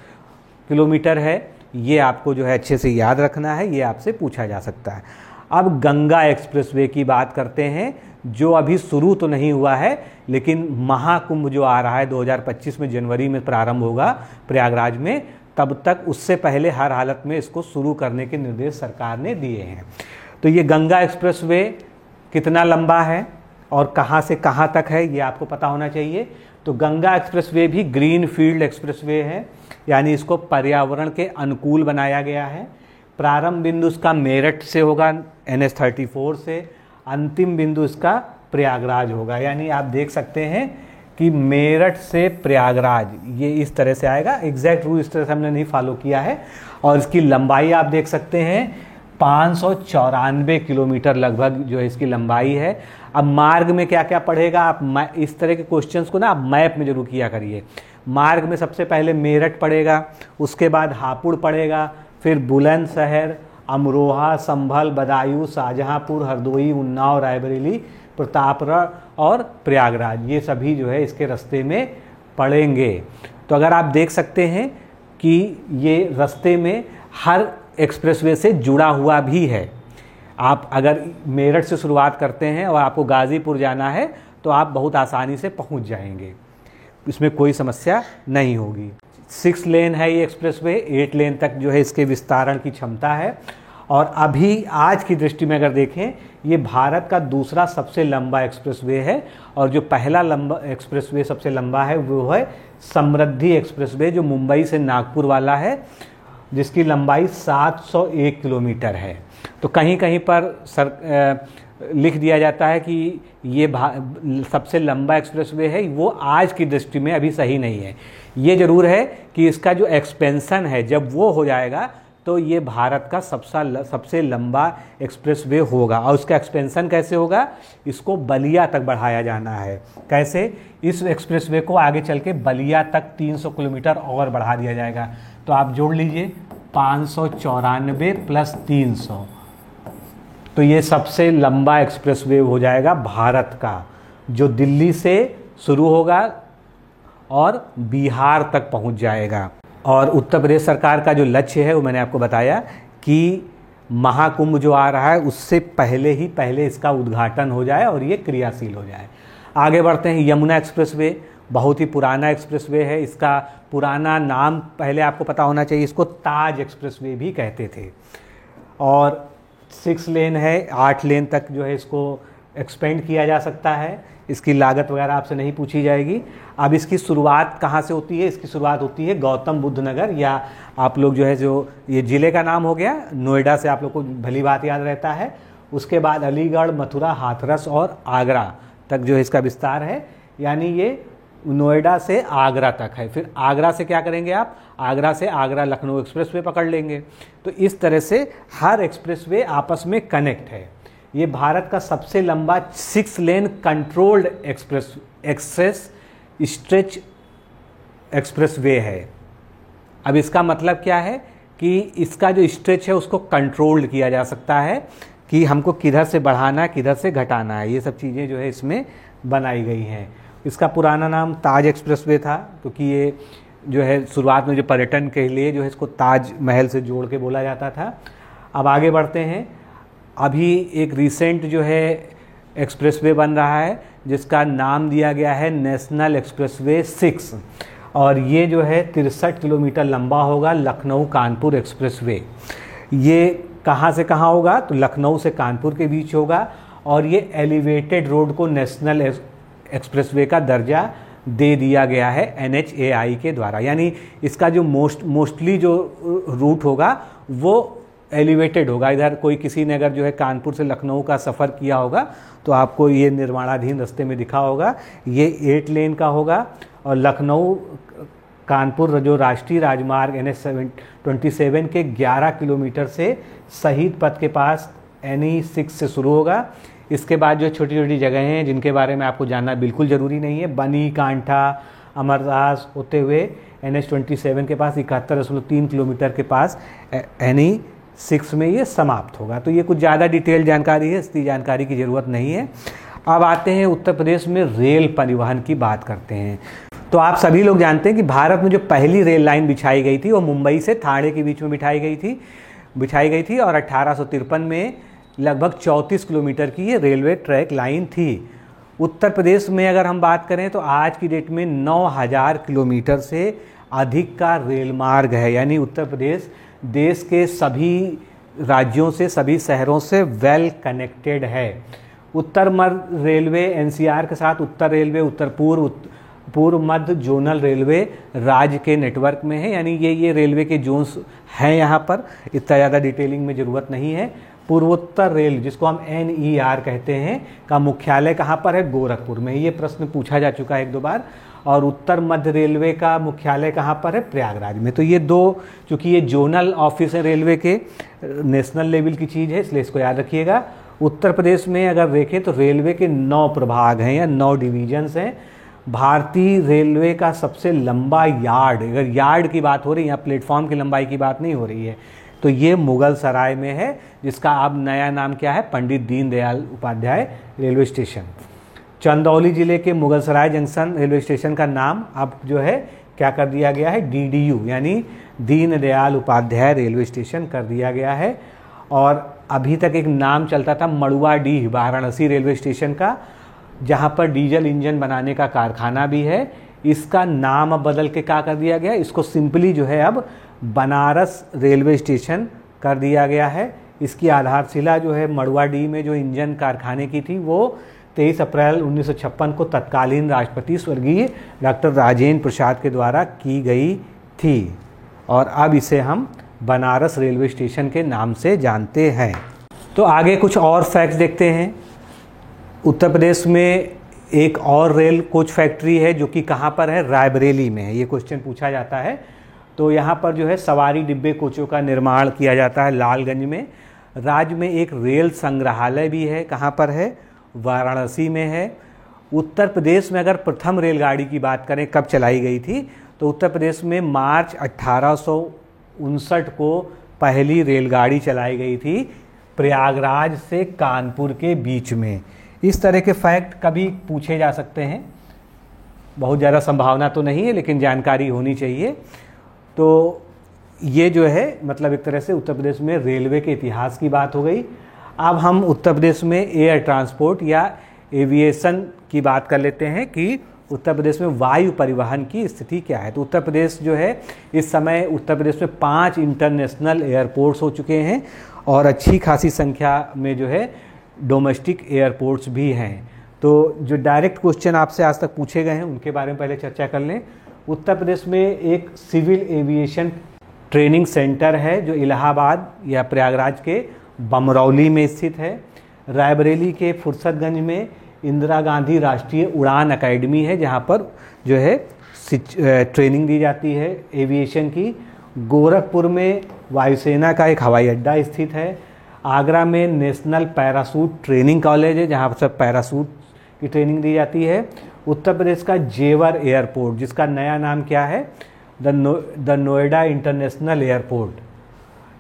किलोमीटर है। ये आपको जो है अच्छे से याद रखना है, ये आपसे पूछा जा सकता है। अब गंगा एक्सप्रेसवे की बात करते हैं, जो अभी शुरू तो नहीं हुआ है, लेकिन महाकुंभ जो आ रहा है 2025 में जनवरी में प्रारंभ होगा प्रयागराज में, तब तक उससे पहले हर हालत में इसको शुरू करने के निर्देश सरकार ने दिए हैं। तो ये गंगा एक्सप्रेसवे कितना लंबा है और कहाँ से कहाँ तक है, ये आपको पता होना चाहिए। तो गंगा एक्सप्रेसवे भी ग्रीन फील्ड एक्सप्रेसवे है, यानी इसको पर्यावरण के अनुकूल बनाया गया है। प्रारंभ बिंदु इसका मेरठ से होगा, NH-34 से। अंतिम बिंदु इसका प्रयागराज होगा, यानी आप देख सकते हैं कि मेरठ से प्रयागराज ये इस तरह से आएगा। एग्जैक्ट रूट इस तरह से हमने नहीं फॉलो किया है। और इसकी लंबाई आप देख सकते हैं 594 किलोमीटर लगभग जो है इसकी लंबाई है। अब मार्ग में क्या क्या पड़ेगा, आप इस तरह के क्वेश्चंस को ना आप मैप में जरूर किया करिए। मार्ग में सबसे पहले मेरठ पड़ेगा, उसके बाद हापुड़ पड़ेगा, फिर बुलंदशहर, अमरोहा, संभल, बदायूं, शाहजहांपुर, हरदोई, उन्नाव, रायबरेली, प्रतापगढ़ और प्रयागराज, ये सभी जो है इसके रास्ते में पड़ेंगे। तो अगर आप देख सकते हैं कि ये रास्ते में हर एक्सप्रेसवे से जुड़ा हुआ भी है। आप अगर मेरठ से शुरुआत करते हैं और आपको गाज़ीपुर जाना है तो आप बहुत आसानी से पहुंच जाएंगे, इसमें कोई समस्या नहीं होगी। 6 लेन है ये एक्सप्रेसवे, 8 लेन तक जो है इसके विस्तारण की क्षमता है। और अभी आज की दृष्टि में अगर देखें, ये भारत का दूसरा सबसे लंबा एक्सप्रेसवे है। और जो पहला लंबा एक्सप्रेसवे सबसे लंबा है वो है समृद्धि एक्सप्रेसवे, जो मुंबई से नागपुर वाला है, जिसकी लंबाई 701 किलोमीटर है। तो कहीं कहीं पर लिख दिया जाता है कि ये सबसे लंबा एक्सप्रेसवे है, वो आज की दृष्टि में अभी सही नहीं है। ये जरूर है कि इसका जो एक्सपेंशन है जब वो हो जाएगा तो ये भारत का सबसे लंबा एक्सप्रेसवे होगा। और उसका एक्सपेंशन कैसे होगा, इसको बलिया तक बढ़ाया जाना है। कैसे, इस एक्सप्रेसवे को आगे चल के बलिया तक 300 किलोमीटर और बढ़ा दिया जाएगा। तो आप जोड़ लीजिए 594 प्लस 300, तो ये सबसे लंबा एक्सप्रेसवे हो जाएगा भारत का, जो दिल्ली से शुरू होगा और बिहार तक पहुंच जाएगा। और उत्तर प्रदेश सरकार का जो लक्ष्य है वो मैंने आपको बताया कि महाकुंभ जो आ रहा है उससे पहले इसका उद्घाटन हो जाए और ये क्रियाशील हो जाए। आगे बढ़ते हैं, यमुना एक्सप्रेसवे बहुत ही पुराना एक्सप्रेसवे है। इसका पुराना नाम पहले आपको पता होना चाहिए, इसको ताज एक्सप्रेसवे भी कहते थे। और 6 लेन है, 8 लेन तक जो है इसको एक्सपेंड किया जा सकता है। इसकी लागत वगैरह आपसे नहीं पूछी जाएगी। अब इसकी शुरुआत कहाँ से होती है, इसकी शुरुआत होती है गौतम बुद्ध नगर, या आप लोग जो है जो ये ज़िले का नाम हो गया, नोएडा से आप लोग को भली बात याद रहता है। उसके बाद अलीगढ़, मथुरा, हाथरस और आगरा तक जो है इसका विस्तार है, यानी ये नोएडा से आगरा तक है। फिर आगरा से क्या करेंगे आप, आगरा से आगरा लखनऊ एक्सप्रेसवे पकड़ लेंगे। तो इस तरह से हर एक्सप्रेसवे आपस में कनेक्ट है। ये भारत का सबसे लंबा 6 लेन कंट्रोल्ड एक्सेस स्ट्रेच एक्सप्रेसवे है। अब इसका मतलब क्या है कि इसका जो स्ट्रेच है उसको कंट्रोल्ड किया जा सकता है कि हमको किधर से बढ़ाना है, किधर से घटाना है। ये सब चीज़ें जो है इसमें बनाई गई हैं। इसका पुराना नाम ताज एक्सप्रेसवे था, क्योंकि ये जो है शुरुआत में जो पर्यटन के लिए जो है इसको ताज महल से जोड़ के बोला जाता था। अब आगे बढ़ते हैं, अभी एक रिसेंट जो है एक्सप्रेसवे बन रहा है जिसका नाम दिया गया है नेशनल एक्सप्रेसवे 6, और ये जो है 63 किलोमीटर लंबा होगा, लखनऊ कानपुर एक्सप्रेसवे। ये कहाँ से कहाँ होगा, तो लखनऊ से कानपुर के बीच होगा, और ये एलिवेटेड रोड को नेशनल एक्सप्रेसवे का दर्जा दे दिया गया है NHAI के द्वारा। यानी इसका जो मोस्टली जो रूट होगा वो एलिवेटेड होगा। इधर कोई किसी ने अगर जो है कानपुर से लखनऊ का सफ़र किया होगा तो आपको ये निर्माणाधीन रास्ते में दिखा होगा, ये 8 लेन का होगा। और लखनऊ कानपुर जो राष्ट्रीय राजमार्ग NH-27 के 11 किलोमीटर से शहीद पथ के पास NE-6 से शुरू होगा। इसके बाद जो छोटी छोटी जगहें हैं जिनके बारे में आपको जानना बिल्कुल ज़रूरी नहीं है, बनी, कांठा, अमरदास होते हुए NH-27 के पास 71.3 किलोमीटर के पास NE-6 में ये समाप्त होगा। तो ये कुछ ज़्यादा डिटेल जानकारी है, इसकी जानकारी की ज़रूरत नहीं है। अब आते हैं उत्तर प्रदेश में रेल परिवहन की बात करते हैं। तो आप सभी लोग जानते हैं कि भारत में जो पहली रेल लाइन बिछाई गई थी वो मुंबई से ठाणे के बीच में बिछाई गई थी और 1853 में लगभग 34 किलोमीटर की ये रेलवे ट्रैक लाइन थी। उत्तर प्रदेश में अगर हम बात करें तो आज की डेट में 9000 किलोमीटर से अधिक का रेल मार्ग है। यानी उत्तर प्रदेश देश के सभी राज्यों से, सभी शहरों से वेल कनेक्टेड है। उत्तर मध्य रेलवे NCR के साथ उत्तर रेलवे, उत्तर पूर्व मध्य जोनल रेलवे राज्य के नेटवर्क में है। यानी ये रेलवे के जोन्स हैं यहाँ पर, इतना ज़्यादा डिटेलिंग में ज़रूरत नहीं है। पूर्वोत्तर रेल, जिसको हम NER कहते हैं, का मुख्यालय कहाँ पर है, गोरखपुर में। ये प्रश्न पूछा जा चुका है 1-2 बार। और उत्तर मध्य रेलवे का मुख्यालय कहाँ पर है, प्रयागराज में। तो ये दो, चूँकि ये जोनल ऑफिस है रेलवे के, नेशनल लेवल की चीज़ है, इसलिए इसको याद रखिएगा। उत्तर प्रदेश में अगर देखें तो रेलवे के 9 प्रभाग हैं या 9 डिवीजन्स हैं। भारतीय रेलवे का सबसे लंबा यार्ड, अगर यार्ड की बात हो रही है, यहाँ प्लेटफॉर्म की लंबाई की बात नहीं हो रही है, तो ये मुगल सराय में है, जिसका अब नया नाम क्या है, पंडित दीनदयाल उपाध्याय रेलवे स्टेशन। चंदौली जिले के मुगल सराय जंक्शन रेलवे स्टेशन का नाम अब जो है क्या कर दिया गया है, DDU यानी दीनदयाल उपाध्याय रेलवे स्टेशन कर दिया गया है। और अभी तक एक नाम चलता था मड़ुआडीह वाराणसी रेलवे स्टेशन का, जहाँ पर डीजल इंजन बनाने का कारखाना भी है। इसका नाम अब बदल के क्या कर दिया गया, इसको सिंपली जो है अब बनारस रेलवे स्टेशन कर दिया गया है। इसकी आधारशिला जो है मड़ुआडीह में जो इंजन कारखाने की थी वो 23 अप्रैल 1956 को तत्कालीन राष्ट्रपति स्वर्गीय डॉक्टर राजेंद्र प्रसाद के द्वारा की गई थी। और अब इसे हम बनारस रेलवे स्टेशन के नाम से जानते हैं। तो आगे कुछ और फैक्ट्स देखते हैं। उत्तर प्रदेश में एक और रेल कोच फैक्ट्री है जो कि कहाँ पर है, रायबरेली में है। ये क्वेश्चन पूछा जाता है। तो यहाँ पर जो है सवारी डिब्बे कोचों का निर्माण किया जाता है लालगंज में। राज्य में एक रेल संग्रहालय भी है, कहाँ पर है? वाराणसी में है। उत्तर प्रदेश में अगर प्रथम रेलगाड़ी की बात करें कब चलाई गई थी, तो उत्तर प्रदेश में मार्च 1859 को पहली रेलगाड़ी चलाई गई थी प्रयागराज से कानपुर के बीच में। इस तरह के फैक्ट कभी पूछे जा सकते हैं, बहुत ज़्यादा संभावना तो नहीं है लेकिन जानकारी होनी चाहिए। तो ये जो है मतलब एक तरह से उत्तर प्रदेश में रेलवे के इतिहास की बात हो गई। अब हम उत्तर प्रदेश में एयर ट्रांसपोर्ट या एविएशन की बात कर लेते हैं कि उत्तर प्रदेश में वायु परिवहन की स्थिति क्या है। तो उत्तर प्रदेश जो है इस समय उत्तर प्रदेश में 5 इंटरनेशनल एयरपोर्ट्स हो चुके हैं और अच्छी खासी संख्या में जो है डोमेस्टिक एयरपोर्ट्स भी हैं। तो जो डायरेक्ट क्वेश्चन आपसे आज तक पूछे गए हैं उनके बारे में पहले चर्चा कर लें। उत्तर प्रदेश में एक सिविल एविएशन ट्रेनिंग सेंटर है जो इलाहाबाद या प्रयागराज के बमरौली में स्थित है। रायबरेली के फुर्सतगंज में इंदिरा गांधी राष्ट्रीय उड़ान अकेडमी है जहां पर जो है ट्रेनिंग दी जाती है एविएशन की। गोरखपुर में वायुसेना का एक हवाई अड्डा स्थित है। आगरा में नेशनल पैरासूट ट्रेनिंग कॉलेज है जहां पर पैरासूट की ट्रेनिंग दी जाती है। उत्तर प्रदेश का जेवर एयरपोर्ट जिसका नया नाम क्या है? द नोएडा इंटरनेशनल एयरपोर्ट,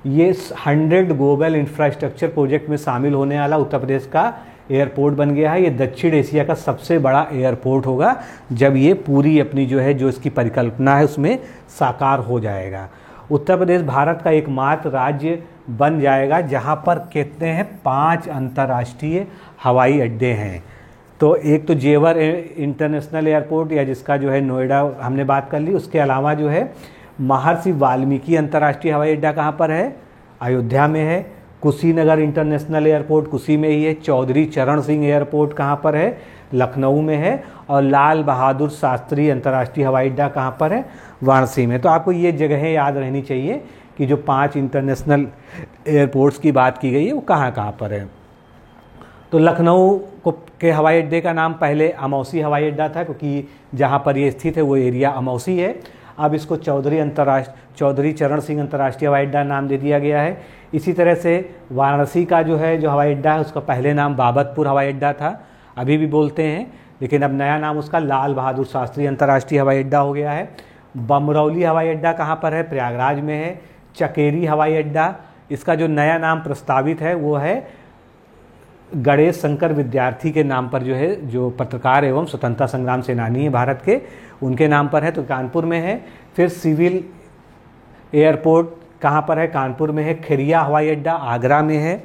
ये 100 ग्लोबल इंफ्रास्ट्रक्चर प्रोजेक्ट में शामिल होने वाला उत्तर प्रदेश का एयरपोर्ट बन गया है। ये दक्षिण एशिया का सबसे बड़ा एयरपोर्ट होगा जब ये पूरी अपनी जो है जो इसकी परिकल्पना है उसमें साकार हो जाएगा। उत्तर प्रदेश भारत का एकमात्र राज्य बन जाएगा जहां पर कितने हैं? 5 अंतर्राष्ट्रीय हवाई अड्डे हैं। तो एक तो जेवर इंटरनेशनल एयरपोर्ट या जिसका जो है नोएडा हमने बात कर ली, उसके अलावा जो है महर्षि वाल्मीकि अंतर्राष्ट्रीय हवाई अड्डा कहाँ पर है? अयोध्या में है। कुशीनगर इंटरनेशनल एयरपोर्ट कुशी में ही है। चौधरी चरण सिंह एयरपोर्ट कहाँ पर है? लखनऊ में है। और लाल बहादुर शास्त्री अंतर्राष्ट्रीय हवाई अड्डा कहाँ पर है? वाराणसी में। तो आपको ये जगहें याद रहनी चाहिए कि जो 5 इंटरनेशनल एयरपोर्ट्स की बात की गई है वो कहाँ कहाँ पर है। तो लखनऊ के हवाई अड्डे का नाम पहले अमौसी हवाई अड्डा था क्योंकि जहाँ पर ये स्थित है वो एरिया अमौसी है। अब इसको चौधरी चरण सिंह अंतर्राष्ट्रीय हवाई अड्डा नाम दे दिया गया है। इसी तरह से वाराणसी का जो है जो हवाई अड्डा है उसका पहले नाम बाबतपुर हवाई अड्डा था, अभी भी बोलते हैं, लेकिन अब नया नाम उसका लाल बहादुर शास्त्री अंतर्राष्ट्रीय हवाई अड्डा हो गया है। बमरौली हवाई अड्डा कहाँ पर है? प्रयागराज में है। चकेरी हवाई अड्डा, इसका जो नया नाम प्रस्तावित है वो है गणेश शंकर विद्यार्थी के नाम पर, जो है जो पत्रकार एवं स्वतंत्रता संग्राम सेनानी है भारत के, उनके नाम पर है, तो कानपुर में है। फिर सिविल एयरपोर्ट कहाँ पर है? कानपुर में है। खेरिया हवाई अड्डा आगरा में है।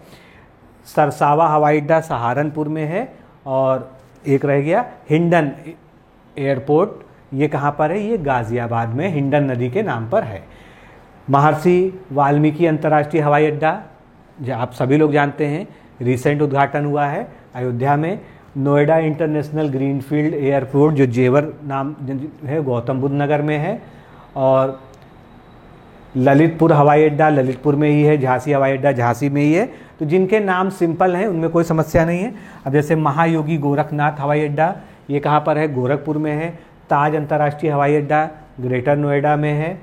सरसावा हवाई अड्डा सहारनपुर में है। और एक रह गया हिंडन एयरपोर्ट, ये कहाँ पर है? ये गाज़ियाबाद में हिंडन नदी के नाम पर है। महर्षि वाल्मीकि अंतर्राष्ट्रीय हवाई अड्डा जो आप सभी लोग जानते हैं, रिसेंट उद्घाटन हुआ है अयोध्या में। नोएडा इंटरनेशनल ग्रीनफील्ड एयरपोर्ट जो जेवर नाम है गौतम बुद्ध नगर में है। और ललितपुर हवाई अड्डा ललितपुर में ही है। झांसी हवाई अड्डा झांसी में ही है। तो जिनके नाम सिंपल हैं उनमें कोई समस्या नहीं है। अब जैसे महायोगी गोरखनाथ हवाई अड्डा, ये कहाँ पर है? गोरखपुर में है। ताज अंतर्राष्ट्रीय हवाई अड्डा ग्रेटर नोएडा में है।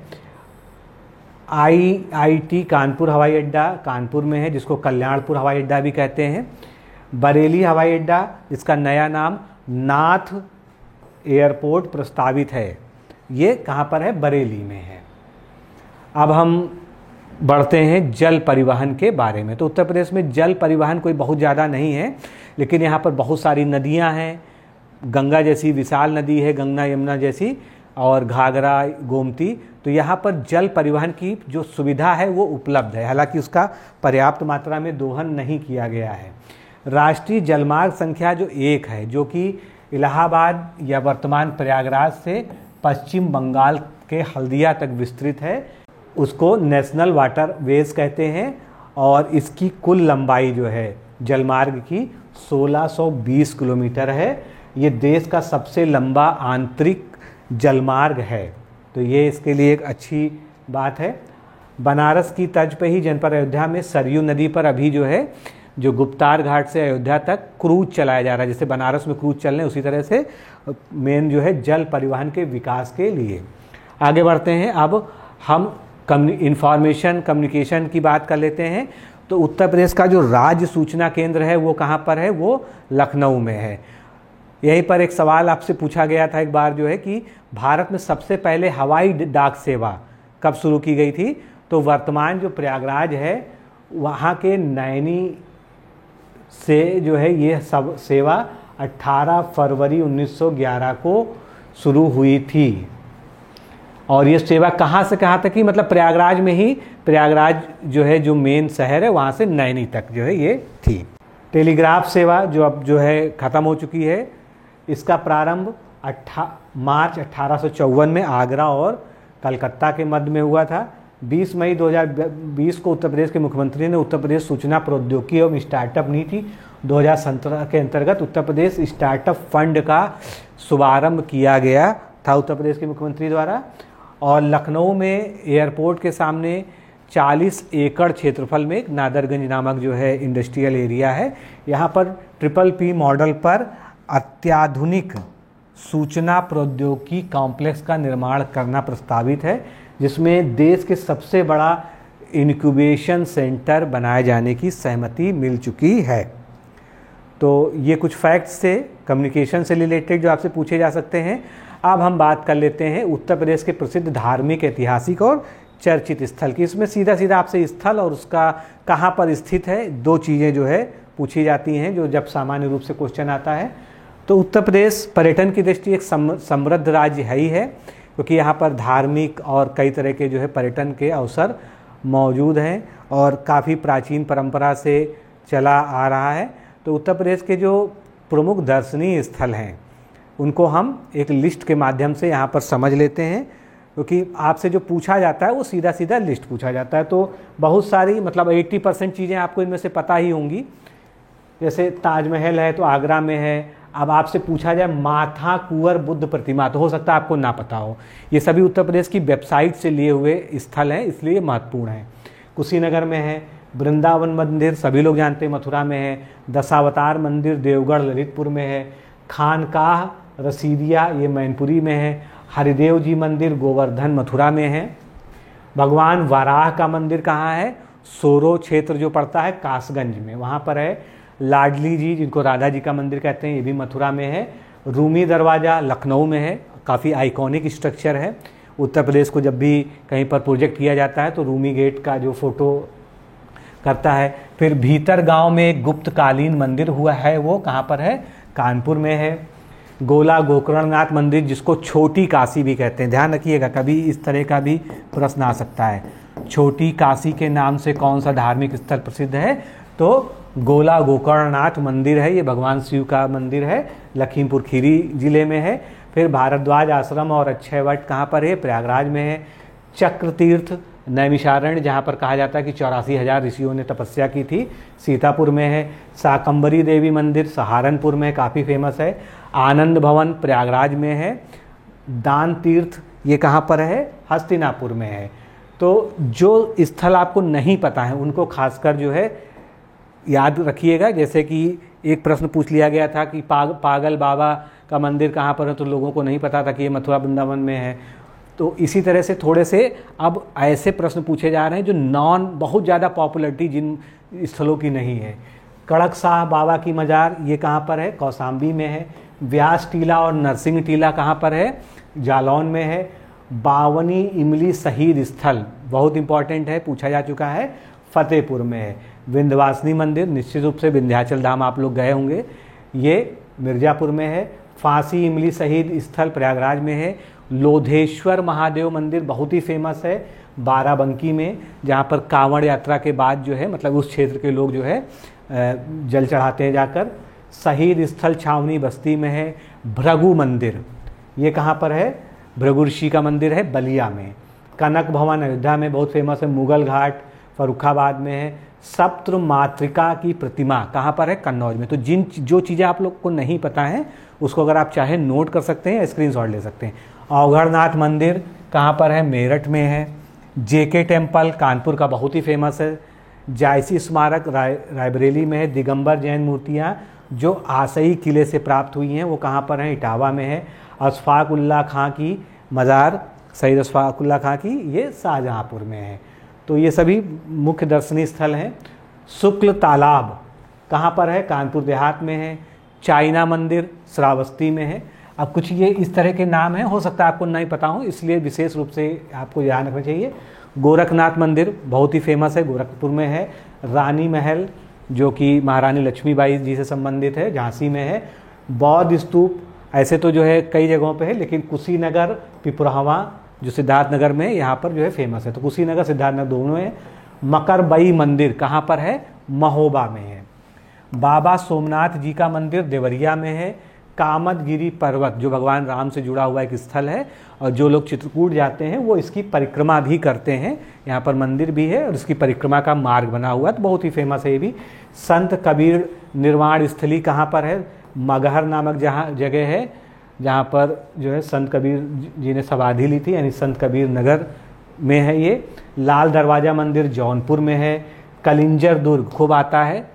IIT कानपुर हवाई अड्डा कानपुर में है, जिसको कल्याणपुर हवाई अड्डा भी कहते हैं। बरेली हवाई अड्डा जिसका नया नाम नाथ एयरपोर्ट प्रस्तावित है, ये कहाँ पर है? बरेली में है। अब हम बढ़ते हैं जल परिवहन के बारे में। तो उत्तर प्रदेश में जल परिवहन कोई बहुत ज़्यादा नहीं है, लेकिन यहाँ पर बहुत सारी नदियाँ हैं। गंगा जैसी विशाल नदी है, गंगा यमुना जैसी, और घाघरा गोमती। तो यहाँ पर जल परिवहन की जो सुविधा है वो उपलब्ध है, हालांकि उसका पर्याप्त मात्रा में दोहन नहीं किया गया है। राष्ट्रीय जलमार्ग संख्या जो 1 है, जो कि इलाहाबाद या वर्तमान प्रयागराज से पश्चिम बंगाल के हल्दिया तक विस्तृत है, उसको नेशनल वाटर वेज कहते हैं। और इसकी कुल लंबाई जो है जलमार्ग की 1620 किलोमीटर है। ये देश का सबसे लंबा आंतरिक जलमार्ग है, तो ये इसके लिए एक अच्छी बात है। बनारस की तर्ज पे ही जनपद अयोध्या में सरयू नदी पर अभी जो है जो गुप्तार घाट से अयोध्या तक क्रूज चलाया जा रहा है। जैसे बनारस में क्रूज चल रहे हैं उसी तरह से मेन जो है जल परिवहन के विकास के लिए। आगे बढ़ते हैं। अब हम इंफॉर्मेशन कम्युनिकेशन की बात कर लेते हैं तो उत्तर प्रदेश का जो राज्य सूचना केंद्र है वो कहाँ पर है, वो लखनऊ में है। यहीं पर एक सवाल आपसे पूछा गया था एक बार जो है कि भारत में सबसे पहले हवाई डाक सेवा कब शुरू की गई थी, तो वर्तमान जो प्रयागराज है वहाँ के नैनी से जो है ये सब सेवा 18 फरवरी 1911 को शुरू हुई थी। और ये सेवा कहाँ से कहाँ तक की, मतलब प्रयागराज में ही, प्रयागराज जो है जो मेन शहर है वहाँ से नैनी तक जो है ये थी। टेलीग्राफ सेवा जो अब जो है ख़त्म हो चुकी है, इसका प्रारंभ मार्च 1854 में आगरा और कलकत्ता के मध्य में हुआ था। 20 मई 2020 को उत्तर प्रदेश के मुख्यमंत्री ने उत्तर प्रदेश सूचना प्रौद्योगिकी एवं स्टार्टअप नीति 2017 के अंतर्गत उत्तर प्रदेश स्टार्टअप फंड का शुभारंभ किया गया था उत्तर प्रदेश के मुख्यमंत्री द्वारा। और लखनऊ में एयरपोर्ट के सामने 40 एकड़ क्षेत्रफल में एक नादरगंज नामक जो है इंडस्ट्रियल एरिया है। यहाँ पर PPP मॉडल पर अत्याधुनिक सूचना प्रौद्योगिकी कॉम्प्लेक्स का निर्माण करना प्रस्तावित है, जिसमें देश के सबसे बड़ा इनक्यूबेशन सेंटर बनाए जाने की सहमति मिल चुकी है। तो ये कुछ फैक्ट्स थे कम्युनिकेशन से रिलेटेड जो आपसे पूछे जा सकते हैं। अब हम बात कर लेते हैं उत्तर प्रदेश के प्रसिद्ध धार्मिक, ऐतिहासिक और चर्चित स्थल की। इसमें सीधा सीधा आपसे स्थल और उसका कहाँ पर स्थित है, दो चीज़ें जो है पूछी जाती हैं जो जब सामान्य रूप से क्वेश्चन आता है। तो उत्तर प्रदेश पर्यटन की दृष्टि एक समृद्ध राज्य है ही है, क्योंकि यहाँ पर धार्मिक और कई तरह के जो है पर्यटन के अवसर मौजूद हैं और काफ़ी प्राचीन परंपरा से चला आ रहा है। तो उत्तर प्रदेश के जो प्रमुख दर्शनीय स्थल हैं उनको हम एक लिस्ट के माध्यम से यहाँ पर समझ लेते हैं, क्योंकि आपसे जो पूछा जाता है वो सीधा सीधा लिस्ट पूछा जाता है। तो बहुत सारी, मतलब 80% चीज़ें आपको इनमें से पता ही होंगी। जैसे ताजमहल है तो आगरा में है। अब आपसे पूछा जाए माथा कुंवर बुद्ध प्रतिमा, तो हो सकता है आपको ना पता हो। ये सभी उत्तर प्रदेश की वेबसाइट से लिए हुए स्थल हैं, इसलिए महत्वपूर्ण है। कुशीनगर में है, वृंदावन मंदिर सभी लोग जानते हैं मथुरा में है, दशावतार मंदिर देवगढ़ ललितपुर में है, खानकाह रसीदिया ये मैनपुरी में है, हरिदेव जी मंदिर गोवर्धन मथुरा में है, भगवान वाराह का मंदिर कहाँ है, सोरो क्षेत्र जो पड़ता है कासगंज में, वहाँ पर है। लाडली जी जिनको राधा जी का मंदिर कहते हैं ये भी मथुरा में है। रूमी दरवाज़ा लखनऊ में है, काफ़ी आइकॉनिक स्ट्रक्चर है। उत्तर प्रदेश को जब भी कहीं पर प्रोजेक्ट किया जाता है तो रूमी गेट का जो फोटो करता है। फिर भीतर गांव में एक गुप्तकालीन मंदिर हुआ है, वो कहाँ पर है, कानपुर में है। गोला गोकर्णनाथ मंदिर जिसको छोटी काशी भी कहते हैं, ध्यान रखिएगा कभी इस तरह का भी प्रश्न आ सकता है। छोटी काशी के नाम से कौन सा धार्मिक स्थल प्रसिद्ध है, तो गोला गोकर्णनाथ मंदिर है, ये भगवान शिव का मंदिर है, लखीमपुर खीरी जिले में है। फिर भारद्वाज आश्रम और अक्षय वट कहाँ पर है, प्रयागराज में है। चक्र तीर्थ नैमिषारण्य जहाँ पर कहा जाता है कि 84,000 ऋषियों ने तपस्या की थी, सीतापुर में है। शाकंभरी देवी मंदिर सहारनपुर में काफ़ी फेमस है। आनंद भवन प्रयागराज में है। दान तीर्थ ये कहाँ पर है, हस्तिनापुर में है। तो जो स्थल आपको नहीं पता है उनको खासकर जो है याद रखिएगा। जैसे कि एक प्रश्न पूछ लिया गया था कि पागल बाबा का मंदिर कहाँ पर है, तो लोगों को नहीं पता था कि ये मथुरा वृंदावन में है। तो इसी तरह से थोड़े से अब ऐसे प्रश्न पूछे जा रहे हैं जो बहुत ज़्यादा पॉपुलरिटी जिन स्थलों की नहीं है। कड़क शाह बाबा की मज़ार ये कहाँ पर है, कौसाम्बी में है। व्यास टीला और नरसिंह टीला कहाँ पर है, जालौन में है। बावनी इमली शहीद स्थल बहुत इंपॉर्टेंट है, पूछा जा चुका है, फतेहपुर में है। विंध्यवासिनी मंदिर निश्चित रूप से विंध्याचल धाम आप लोग गए होंगे, ये मिर्ज़ापुर में है। फांसी इमली शहीद स्थल प्रयागराज में है। लोधेश्वर महादेव मंदिर बहुत ही फेमस है बाराबंकी में, जहाँ पर कांवड़ यात्रा के बाद जो है मतलब उस क्षेत्र के लोग जो है जल चढ़ाते हैं जाकर। शहीद स्थल छावनी बस्ती में है। भृगु मंदिर ये कहाँ पर है, भृगु ऋषि का मंदिर है बलिया में। कनक भवन अयोध्या में बहुत फेमस है। मुगल घाट फर्रुखाबाद में है। सप्त मातृका की प्रतिमा कहाँ पर है, कन्नौज में। तो जो चीज़ें आप लोग को नहीं पता है उसको अगर आप चाहें नोट कर सकते हैं या स्क्रीनशॉट ले सकते हैं। अवघड़नाथ मंदिर कहाँ पर है, मेरठ में है। जेके टेम्पल कानपुर का बहुत ही फेमस है। जायसी स्मारक रायबरेली में है। दिगंबर जैन मूर्तियाँ जो आसई किले से प्राप्त हुई हैं वो कहाँ पर हैं, इटावा में है। अशफाक उल्लाह खां की मज़ार शहीद अशफाकुल्ला खां की ये शाहजहाँपुर में है। तो ये सभी मुख्य दर्शनीय स्थल हैं। शुक्ल तालाब कहाँ पर है? कानपुर देहात में है। चाइना मंदिर श्रावस्ती में है। अब कुछ ये इस तरह के नाम हैं, हो सकता है आपको नहीं पता हो, इसलिए विशेष रूप से आपको ध्यान रखना चाहिए। गोरखनाथ मंदिर बहुत ही फेमस है, गोरखपुर में है। रानी महल जो कि महारानी लक्ष्मीबाई जी से संबंधित है, झांसी में है। बौद्ध स्तूप ऐसे तो जो है कई जगहों पे है, लेकिन कुशीनगर पिपरावा जो सिद्धार्थनगर में, यहाँ पर जो है फेमस है। तो कुशीनगर सिद्धार्थनगर दोनों है। मकरबई मंदिर कहाँ पर है? महोबा में है। बाबा सोमनाथ जी का मंदिर देवरिया में है। कामदगिरी पर्वत जो भगवान राम से जुड़ा हुआ एक स्थल है, और जो लोग चित्रकूट जाते हैं वो इसकी परिक्रमा भी करते हैं। यहाँ पर मंदिर भी है और इसकी परिक्रमा का मार्ग बना हुआ है, तो बहुत ही फेमस है ये भी। संत कबीर निर्वाण स्थली कहाँ पर है? मगहर नामक जगह है, जहाँ पर जो है संत कबीर जी ने समाधि ली थी, यानी संत कबीर नगर में है ये। लाल दरवाजा मंदिर जौनपुर में है। कलिंजर दुर्ग खूब आता है,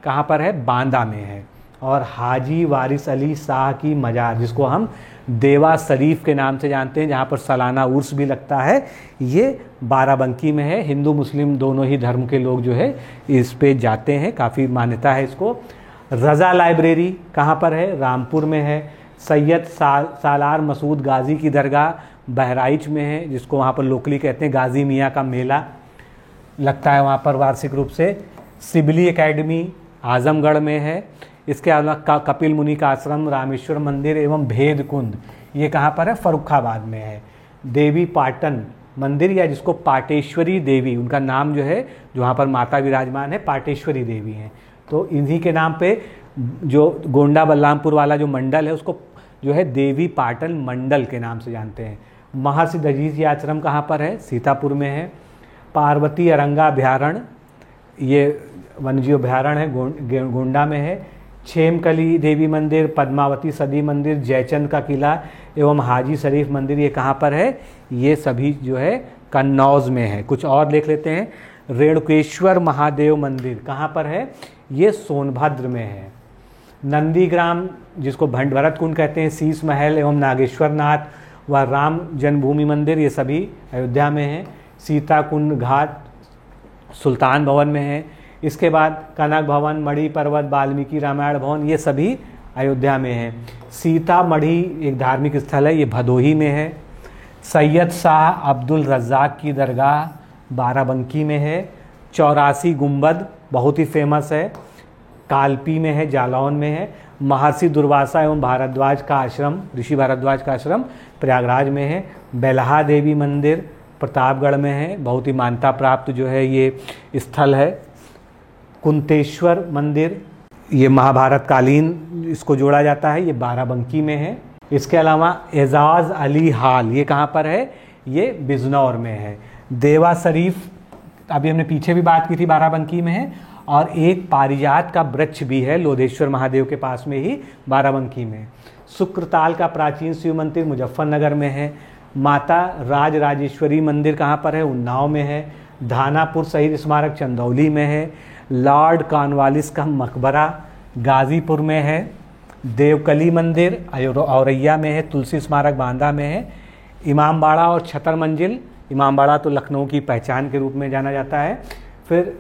कहाँ पर है? बांदा में है। और हाजी वारिस अली शाह की मजार, जिसको हम देवा शरीफ के नाम से जानते हैं, जहाँ पर सालाना उर्स भी लगता है, ये बाराबंकी में है। हिंदू मुस्लिम दोनों ही धर्म के लोग जो है इस पे जाते हैं, काफ़ी मान्यता है इसको। रज़ा लाइब्रेरी कहाँ पर है? रामपुर में है। सैयद सालार मसूद गाजी की दरगाह बहराइच में है, जिसको वहाँ पर लोकली कहते हैं गाजी मियाँ का मेला लगता है वहाँ पर वार्षिक रूप से। सिबली एकेडमी आजमगढ़ में है। इसके अलावा कपिल मुनि का आश्रम, रामेश्वर मंदिर एवं भेद कुंड, ये कहाँ पर है? फर्रुखाबाद में है। देवी पाटन मंदिर, या जिसको पाटेश्वरी देवी, उनका नाम जो है, जो वहाँ पर माता विराजमान है, पाटेश्वरी देवी हैं। तो इन्हीं के नाम पे जो गोंडा बलरामपुर वाला जो मंडल है, उसको जो है देवी पाटन मंडल के नाम से जानते हैं। महर्षि दधीचि आश्रम कहाँ पर है? सीतापुर में है। पार्वती अरंगा अभ्यारण्य, ये वन्यजीव अभ्यारण्य है, गोंडा में है। छेमकली देवी मंदिर, पद्मावती सदी मंदिर, जयचंद का किला एवं हाजी शरीफ मंदिर, ये कहाँ पर है? ये सभी जो है कन्नौज में है। कुछ और देख लेते हैं। रेणुकेश्वर महादेव मंदिर कहाँ पर है? ये सोनभद्र में है। नंदीग्राम, जिसको भरत कुंड कहते हैं, शीश महल एवं नागेश्वर नाथ व राम जन्मभूमि मंदिर, ये सभी अयोध्या में है। सीता कुंड घाट सुल्तान भवन में है। इसके बाद कनक भवन, मढ़ी पर्वत, वाल्मीकि रामायण भवन, ये सभी अयोध्या में है। सीता मढ़ी एक धार्मिक स्थल है, ये भदोही में है। सैयद शाह अब्दुल रज़ाक की दरगाह बाराबंकी में है। 84 गुंबद बहुत ही फेमस है, कालपी में है, जालौन में है। महर्षि दुर्वासा एवं भारद्वाज का आश्रम, ऋषि भारद्वाज का आश्रम प्रयागराज में है। बेल्हा देवी मंदिर प्रतापगढ़ में है, बहुत ही मान्यता प्राप्त जो है ये स्थल है। कुंतेश्वर मंदिर, ये महाभारत कालीन इसको जोड़ा जाता है, ये बाराबंकी में है। इसके अलावा एजाज अली हाल, ये कहाँ पर है? ये बिजनौर में है। देवा शरीफ, अभी हमने पीछे भी बात की थी, बाराबंकी में है। और एक पारिजात का वृक्ष भी है लोधेश्वर महादेव के पास में ही, बाराबंकी में। शुक्रताल का प्राचीन शिव मंदिर मुजफ्फरनगर में है। माता राजराजेश्वरी मंदिर कहाँ पर है? उन्नाव में है। धानापुर शहीद स्मारक चंदौली में है। लॉर्ड कॉर्नवालिस का मकबरा गाजीपुर में है। देवकली मंदिर औरैया में है। तुलसी स्मारक बांदा में है। इमामबाड़ा और छतर मंजिल, इमामबाड़ा तो लखनऊ की पहचान के रूप में जाना जाता है। फिर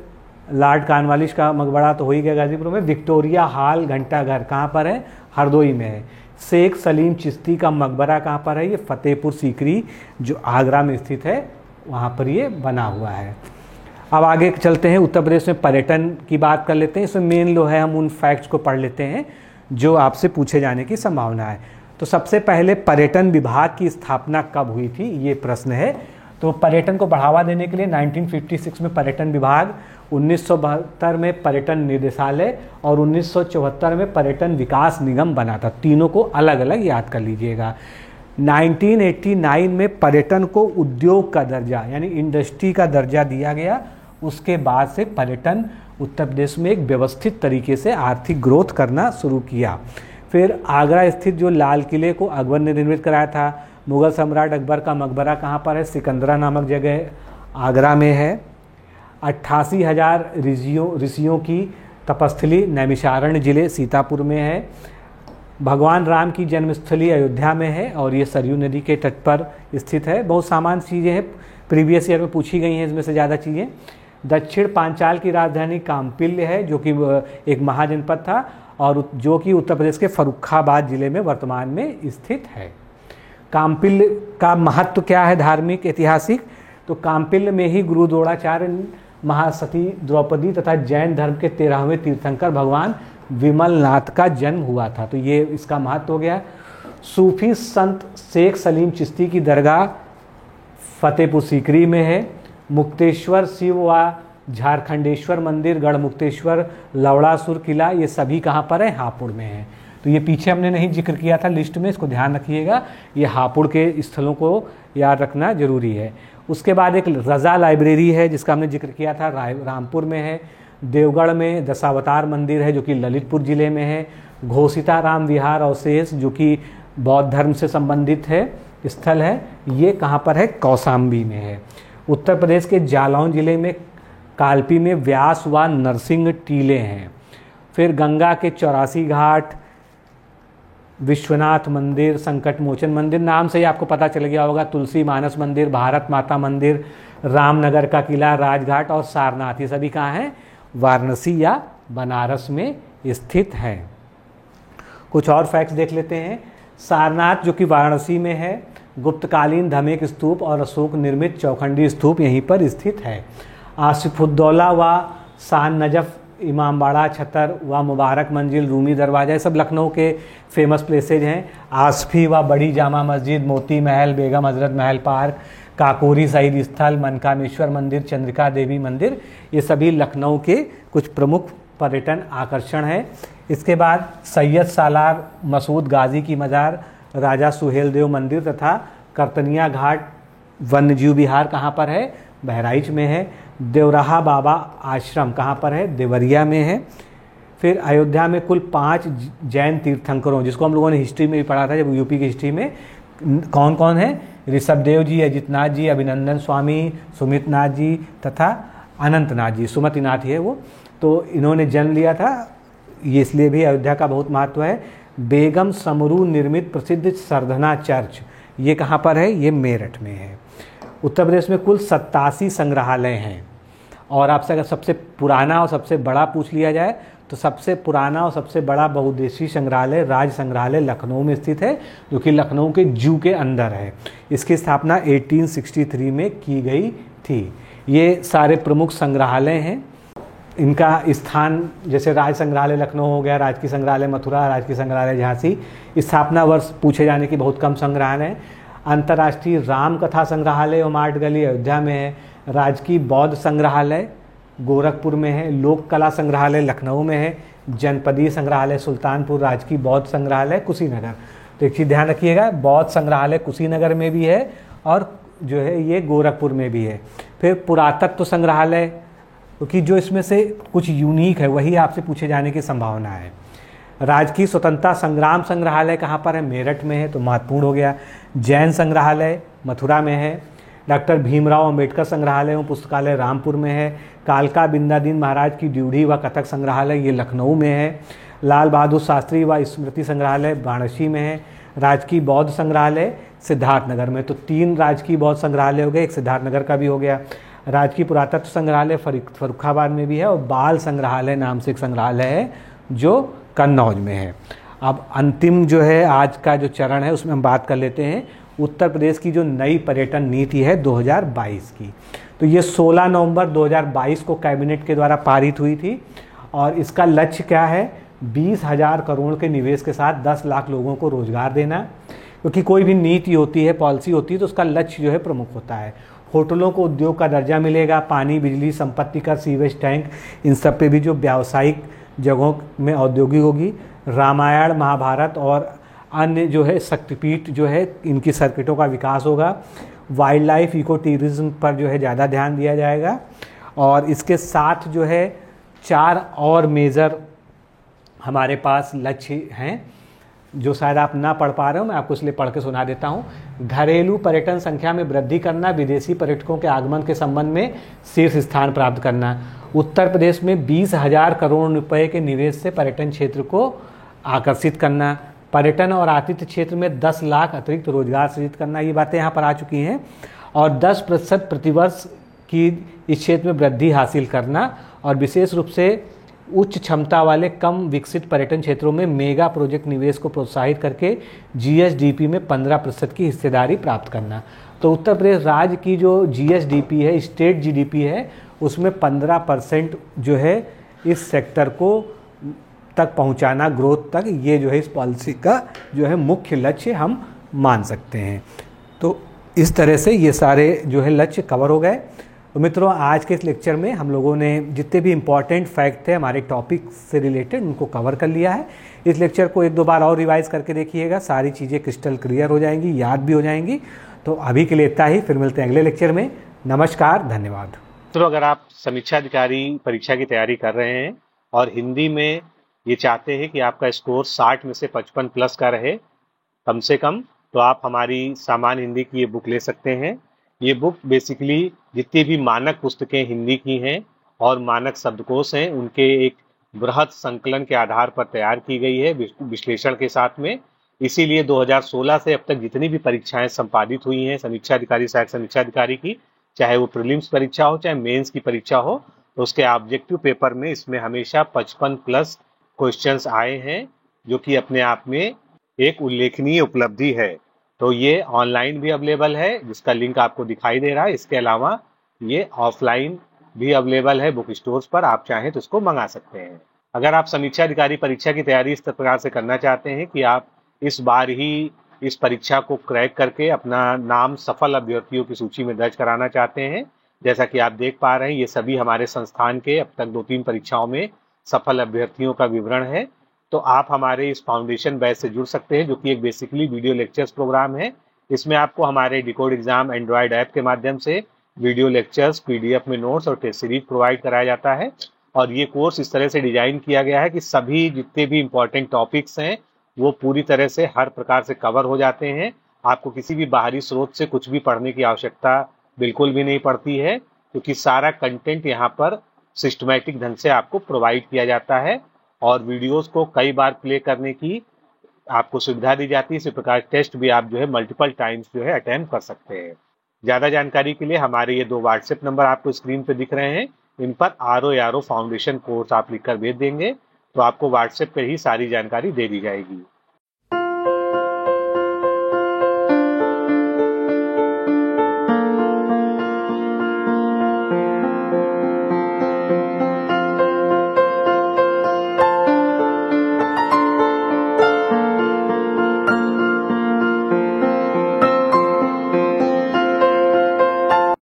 लॉर्ड कॉर्नवालिस का मकबरा तो हो ही गया गाजीपुर में। विक्टोरिया हॉल घंटाघर कहाँ पर है? हरदोई में है। शेख सलीम चिश्ती का मकबरा कहाँ पर है? ये फतेहपुर सीकरी जो आगरा में स्थित है, वहाँ पर ये बना हुआ है। अब आगे चलते हैं, उत्तर प्रदेश में पर्यटन की बात कर लेते हैं। इसमें मेन लो है, हम उन फैक्ट्स को पढ़ लेते हैं जो आपसे पूछे जाने की संभावना है। तो सबसे पहले पर्यटन विभाग की स्थापना कब हुई थी, ये प्रश्न है। तो पर्यटन को बढ़ावा देने के लिए 1956 में पर्यटन विभाग, 1972 में पर्यटन निदेशालय और 1974 में पर्यटन विकास निगम बना था। तीनों को अलग अलग याद कर लीजिएगा। 1989 में पर्यटन को उद्योग का दर्जा यानी इंडस्ट्री का दर्जा दिया गया। उसके बाद से पर्यटन उत्तर प्रदेश में एक व्यवस्थित तरीके से आर्थिक ग्रोथ करना शुरू किया। फिर आगरा स्थित जो लाल किले को अकबर ने निर्मित कराया था, मुगल सम्राट अकबर का मकबरा कहाँ पर है? सिकंदरा नामक जगह आगरा में है। 88,000 ऋषियों की तपस्थली नैमिषारण्य जिले सीतापुर में है। भगवान राम की जन्मस्थली अयोध्या में है और ये सरयू नदी के तट पर स्थित है। बहुत सामान्य चीज़ें हैं, प्रीवियस ईयर में पूछी गई हैं इसमें से ज़्यादा चीज़ें। दक्षिण पांचाल की राजधानी काम्पिल्य है, जो कि एक महाजनपद था और जो कि उत्तर प्रदेश के फर्रुखाबाद जिले में वर्तमान में स्थित है। काम्पिल्य का महत्व क्या है धार्मिक ऐतिहासिक? तो काम्पिल्य में ही गुरु द्रोणाचार्य, महासती द्रौपदी तथा जैन धर्म के 13वें तीर्थंकर भगवान विमलनाथ का जन्म हुआ था। तो ये इसका महत्व हो गया। सूफी संत शेख सलीम चिश्ती की दरगाह फतेहपुर सीकरी में है। मुक्तेश्वर शिव व झारखंडेश्वर मंदिर, गढ़मुक्तेश्वर, लवड़ासुर किला, ये सभी कहाँ पर है? हापुड़ में है। तो ये पीछे हमने नहीं जिक्र किया था लिस्ट में, इसको ध्यान रखिएगा। ये हापुड़ के स्थलों को याद रखना जरूरी है। उसके बाद एक रज़ा लाइब्रेरी है जिसका हमने जिक्र किया था, रामपुर में है। देवगढ़ में दशावतार मंदिर है जो कि ललितपुर जिले में है। घोषिताराम विहार अवशेष जो कि बौद्ध धर्म से संबंधित है स्थल है, ये कहाँ पर है? कौशाम्बी में है। उत्तर प्रदेश के जालौन जिले में कालपी में व्यास व नरसिंह टीले हैं। फिर गंगा के 84 घाट, विश्वनाथ मंदिर, संकट मोचन मंदिर, नाम से ही आपको पता चल गया होगा। तुलसी मानस मंदिर, भारत माता मंदिर, रामनगर का किला, राजघाट और सारनाथ, ये सभी कहाँ हैं? वाराणसी या बनारस में स्थित हैं। कुछ और फैक्ट्स देख लेते हैं। सारनाथ जो कि वाराणसी में है, गुप्तकालीन धमेक स्तूप और अशोक निर्मित चौखंडी स्तूप यहीं पर स्थित है। आसिफुद्दौला व शान नजफ, इमामबाड़ा, छतर व मुबारक मंजिल, रूमी दरवाजा, ये सब लखनऊ के फेमस प्लेसेज हैं। आसफी व बड़ी जामा मस्जिद, मोती महल, बेगम हजरत महल पार्क, काकोरी शहीद स्थल, मनकामेश्वर मंदिर, चंद्रिका देवी मंदिर, ये सभी लखनऊ के कुछ प्रमुख पर्यटन आकर्षण हैं। इसके बाद सैयद सालार मसूद गाजी की मज़ार, राजा सुहेल देव मंदिर तथा करतनिया घाट वन्यजीव विहार कहाँ पर है? बहराइच में है। देवराहा बाबा आश्रम कहाँ पर है? देवरिया में है। फिर अयोध्या में कुल 5 जैन तीर्थंकरों, जिसको हम लोगों ने हिस्ट्री में भी पढ़ा था जब यूपी की हिस्ट्री में, कौन कौन है? ऋषभदेव जी, अजितनाथ जी, अभिनंदन स्वामी, सुमितनाथ जी तथा अनंतनाथ जी, सुमतिनाथ ही है वो। तो इन्होंने जन्म लिया था, ये इसलिए भी अयोध्या का बहुत महत्व है। बेगम समरू निर्मित प्रसिद्ध सरधना चर्च, ये कहाँ पर है? ये मेरठ में है। उत्तर प्रदेश में कुल 87 संग्रहालय हैं। और आपसे अगर सबसे पुराना और सबसे बड़ा पूछ लिया जाए तो सबसे पुराना और सबसे बड़ा बहुउद्देशीय संग्रहालय राज्य संग्रहालय लखनऊ में स्थित है, जो कि लखनऊ के जू के अंदर है। इसकी स्थापना 1863 में की गई थी। ये सारे प्रमुख संग्रहालय हैं। इनका स्थान जैसे राज संग्रहालय लखनऊ हो गया, राजकीय संग्रहालय मथुरा, राजकीय संग्रहालय झांसी, स्थापना वर्ष पूछे जाने की बहुत कम संग्रहालय हैं। अंतर्राष्ट्रीय राम कथा संग्रहालय और मार्ट गली अयोध्या में है। राजकीय बौद्ध संग्रहालय गोरखपुर में है। लोक कला संग्रहालय लखनऊ में है। जनपदीय संग्रहालय सुल्तानपुर, राजकीय बौद्ध संग्रहालय कुशीनगर। तो एक चीज़ ध्यान रखिएगा, बौद्ध संग्रहालय कुशीनगर में भी है और जो है ये गोरखपुर में भी है। फिर पुरातत्व संग्रहालय, क्योंकि जो इसमें से कुछ यूनिक है वही आपसे पूछे जाने की संभावना है। राजकीय स्वतंत्रता संग्राम संग्रहालय कहाँ पर है? मेरठ में है, तो महत्वपूर्ण हो गया। जैन संग्रहालय मथुरा में है। डॉक्टर भीमराव अंबेडकर संग्रहालय एवं पुस्तकालय रामपुर में है। कालका बिंदादीन महाराज की ड्यूढ़ी व कथक संग्रहालय ये लखनऊ में है। लाल बहादुर शास्त्री व स्मृति संग्रहालय वाराणसी में है। राजकीय बौद्ध संग्रहालय सिद्धार्थनगर में। तो 3 राजकीय बौद्ध संग्रहालय हो गए, एक सिद्धार्थनगर का भी हो गया। राजकीय पुरातत्व संग्रहालय फर्रुखाबाद में भी है और बाल संग्रहालय नाम से एक संग्रहालय है जो कन्नौज में है। अब अंतिम जो है आज का जो चरण है उसमें हम बात कर लेते हैं उत्तर प्रदेश की जो नई पर्यटन नीति है 2022 की। तो ये 16 नवंबर 2022 को कैबिनेट के द्वारा पारित हुई थी और इसका लक्ष्य क्या है? 20,000 करोड़ के निवेश के साथ 10 लाख लोगों को रोजगार देना। क्योंकि कोई भी नीति होती है, पॉलिसी होती है, तो उसका लक्ष्य जो है प्रमुख होता है। होटलों को उद्योग का दर्जा मिलेगा। पानी, बिजली, संपत्ति कर, सीवेज टैंक, इन सब पे भी जो व्यावसायिक जगहों में औद्योगिक होगी। रामायण, महाभारत और अन्य जो है शक्तिपीठ जो है इनकी सर्किटों का विकास होगा। वाइल्ड लाइफ इको टूरिज्म पर जो है ज़्यादा ध्यान दिया जाएगा। और इसके साथ जो है 4 और मेजर हमारे पास लक्ष्य हैं जो शायद आप ना पढ़ पा रहे हो, मैं आपको इसलिए पढ़ के सुना देता हूँ। घरेलू पर्यटन संख्या में वृद्धि करना, विदेशी पर्यटकों के आगमन के संबंध में शीर्ष स्थान प्राप्त करना। उत्तर प्रदेश में 20,000 करोड़ रुपए के निवेश से पर्यटन क्षेत्र को आकर्षित करना। पर्यटन और आतिथ्य क्षेत्र में 10 लाख अतिरिक्त रोजगार सृजित करना, ये बातें यहाँ पर आ चुकी हैं। और 10% प्रतिवर्ष की इस क्षेत्र में वृद्धि हासिल करना, और विशेष रूप से उच्च क्षमता वाले कम विकसित पर्यटन क्षेत्रों में मेगा प्रोजेक्ट निवेश को प्रोत्साहित करके जीएसडीपी में 15% की हिस्सेदारी प्राप्त करना। तो उत्तर प्रदेश राज्य की जो जीएसडीपी है, स्टेट जीडीपी है, उसमें 15% जो है इस सेक्टर को तक पहुंचाना, ग्रोथ तक, ये जो है इस पॉलिसी का जो है मुख्य लक्ष्य हम मान सकते हैं। तो इस तरह से ये सारे जो है लक्ष्य कवर हो गए। तो मित्रों, आज के इस लेक्चर में हम लोगों ने जितने भी इम्पॉर्टेंट फैक्ट थे हमारे टॉपिक से रिलेटेड, उनको कवर कर लिया है। इस लेक्चर को 1-2 बार और रिवाइज करके देखिएगा, सारी चीज़ें क्रिस्टल क्लियर हो जाएंगी, याद भी हो जाएंगी। तो अभी के लिए इतना ही, फिर मिलते हैं अगले लेक्चर में। नमस्कार, धन्यवाद। तो अगर आप समीक्षा अधिकारी परीक्षा की तैयारी कर रहे हैं और हिंदी में ये चाहते हैं कि आपका स्कोर 60 में से 55 प्लस का रहे कम से कम, तो आप हमारी सामान्य हिंदी की ये बुक ले सकते हैं। ये बुक बेसिकली जितनी भी मानक पुस्तकें हिंदी की हैं और मानक शब्दकोश हैं, उनके एक बृहद संकलन के आधार पर तैयार की गई है, विश्लेषण के साथ में। इसीलिए 2016 से अब तक जितनी भी परीक्षाएं संपादित हुई हैं समीक्षा अधिकारी, सहायक समीक्षा अधिकारी की, चाहे वो प्रीलिम्स परीक्षा हो चाहे मेंस की परीक्षा हो, तो उसके ऑब्जेक्टिव पेपर में इसमें हमेशा 55 प्लस क्वेश्चंस आए हैं, जो कि अपने आप में एक उल्लेखनीय उपलब्धि है। तो ये ऑनलाइन भी अवेलेबल है, जिसका लिंक आपको दिखाई दे रहा है। इसके अलावा ये ऑफलाइन भी अवेलेबल है बुक स्टोर्स पर, आप चाहें तो इसको मंगा सकते हैं। अगर आप समीक्षा अधिकारी परीक्षा की तैयारी इस प्रकार से करना चाहते हैं कि आप इस बार ही इस परीक्षा को क्रैक करके अपना नाम सफल अभ्यर्थियों की सूची में दर्ज कराना चाहते हैं, जैसा कि आप देख पा रहे हैं, ये सभी हमारे संस्थान के अब तक 2-3 परीक्षाओं में सफल अभ्यर्थियों का विवरण है। तो आप हमारे इस फाउंडेशन बैच से जुड़ सकते हैं, जो कि एक बेसिकली वीडियो लेक्चर्स प्रोग्राम है। इसमें आपको हमारे डिकोड एग्जाम एंड्रॉयड ऐप के माध्यम से वीडियो लेक्चर्स, पीडीएफ में नोट्स और टेस्ट सीरीज प्रोवाइड कराया जाता है। और ये कोर्स इस तरह से डिजाइन किया गया है कि सभी जितने भी इंपॉर्टेंट टॉपिक्स हैं वो पूरी तरह से हर प्रकार से कवर हो जाते हैं। आपको किसी भी बाहरी स्रोत से कुछ भी पढ़ने की आवश्यकता बिल्कुल भी नहीं पड़ती है, क्योंकि सारा कंटेंट यहाँ पर सिस्टमैटिक ढंग से आपको प्रोवाइड किया जाता है और वीडियोस को कई बार प्ले करने की आपको सुविधा दी जाती है। इसी प्रकार टेस्ट भी आप जो है मल्टीपल टाइम्स जो है अटेम्प्ट कर सकते हैं। ज़्यादा जानकारी के लिए हमारे ये 2 व्हाट्सएप नंबर आपको स्क्रीन पे दिख रहे हैं, इन पर RO फाउंडेशन कोर्स आप लिखकर भेज देंगे तो आपको व्हाट्सएप पर ही सारी जानकारी दे दी जाएगी।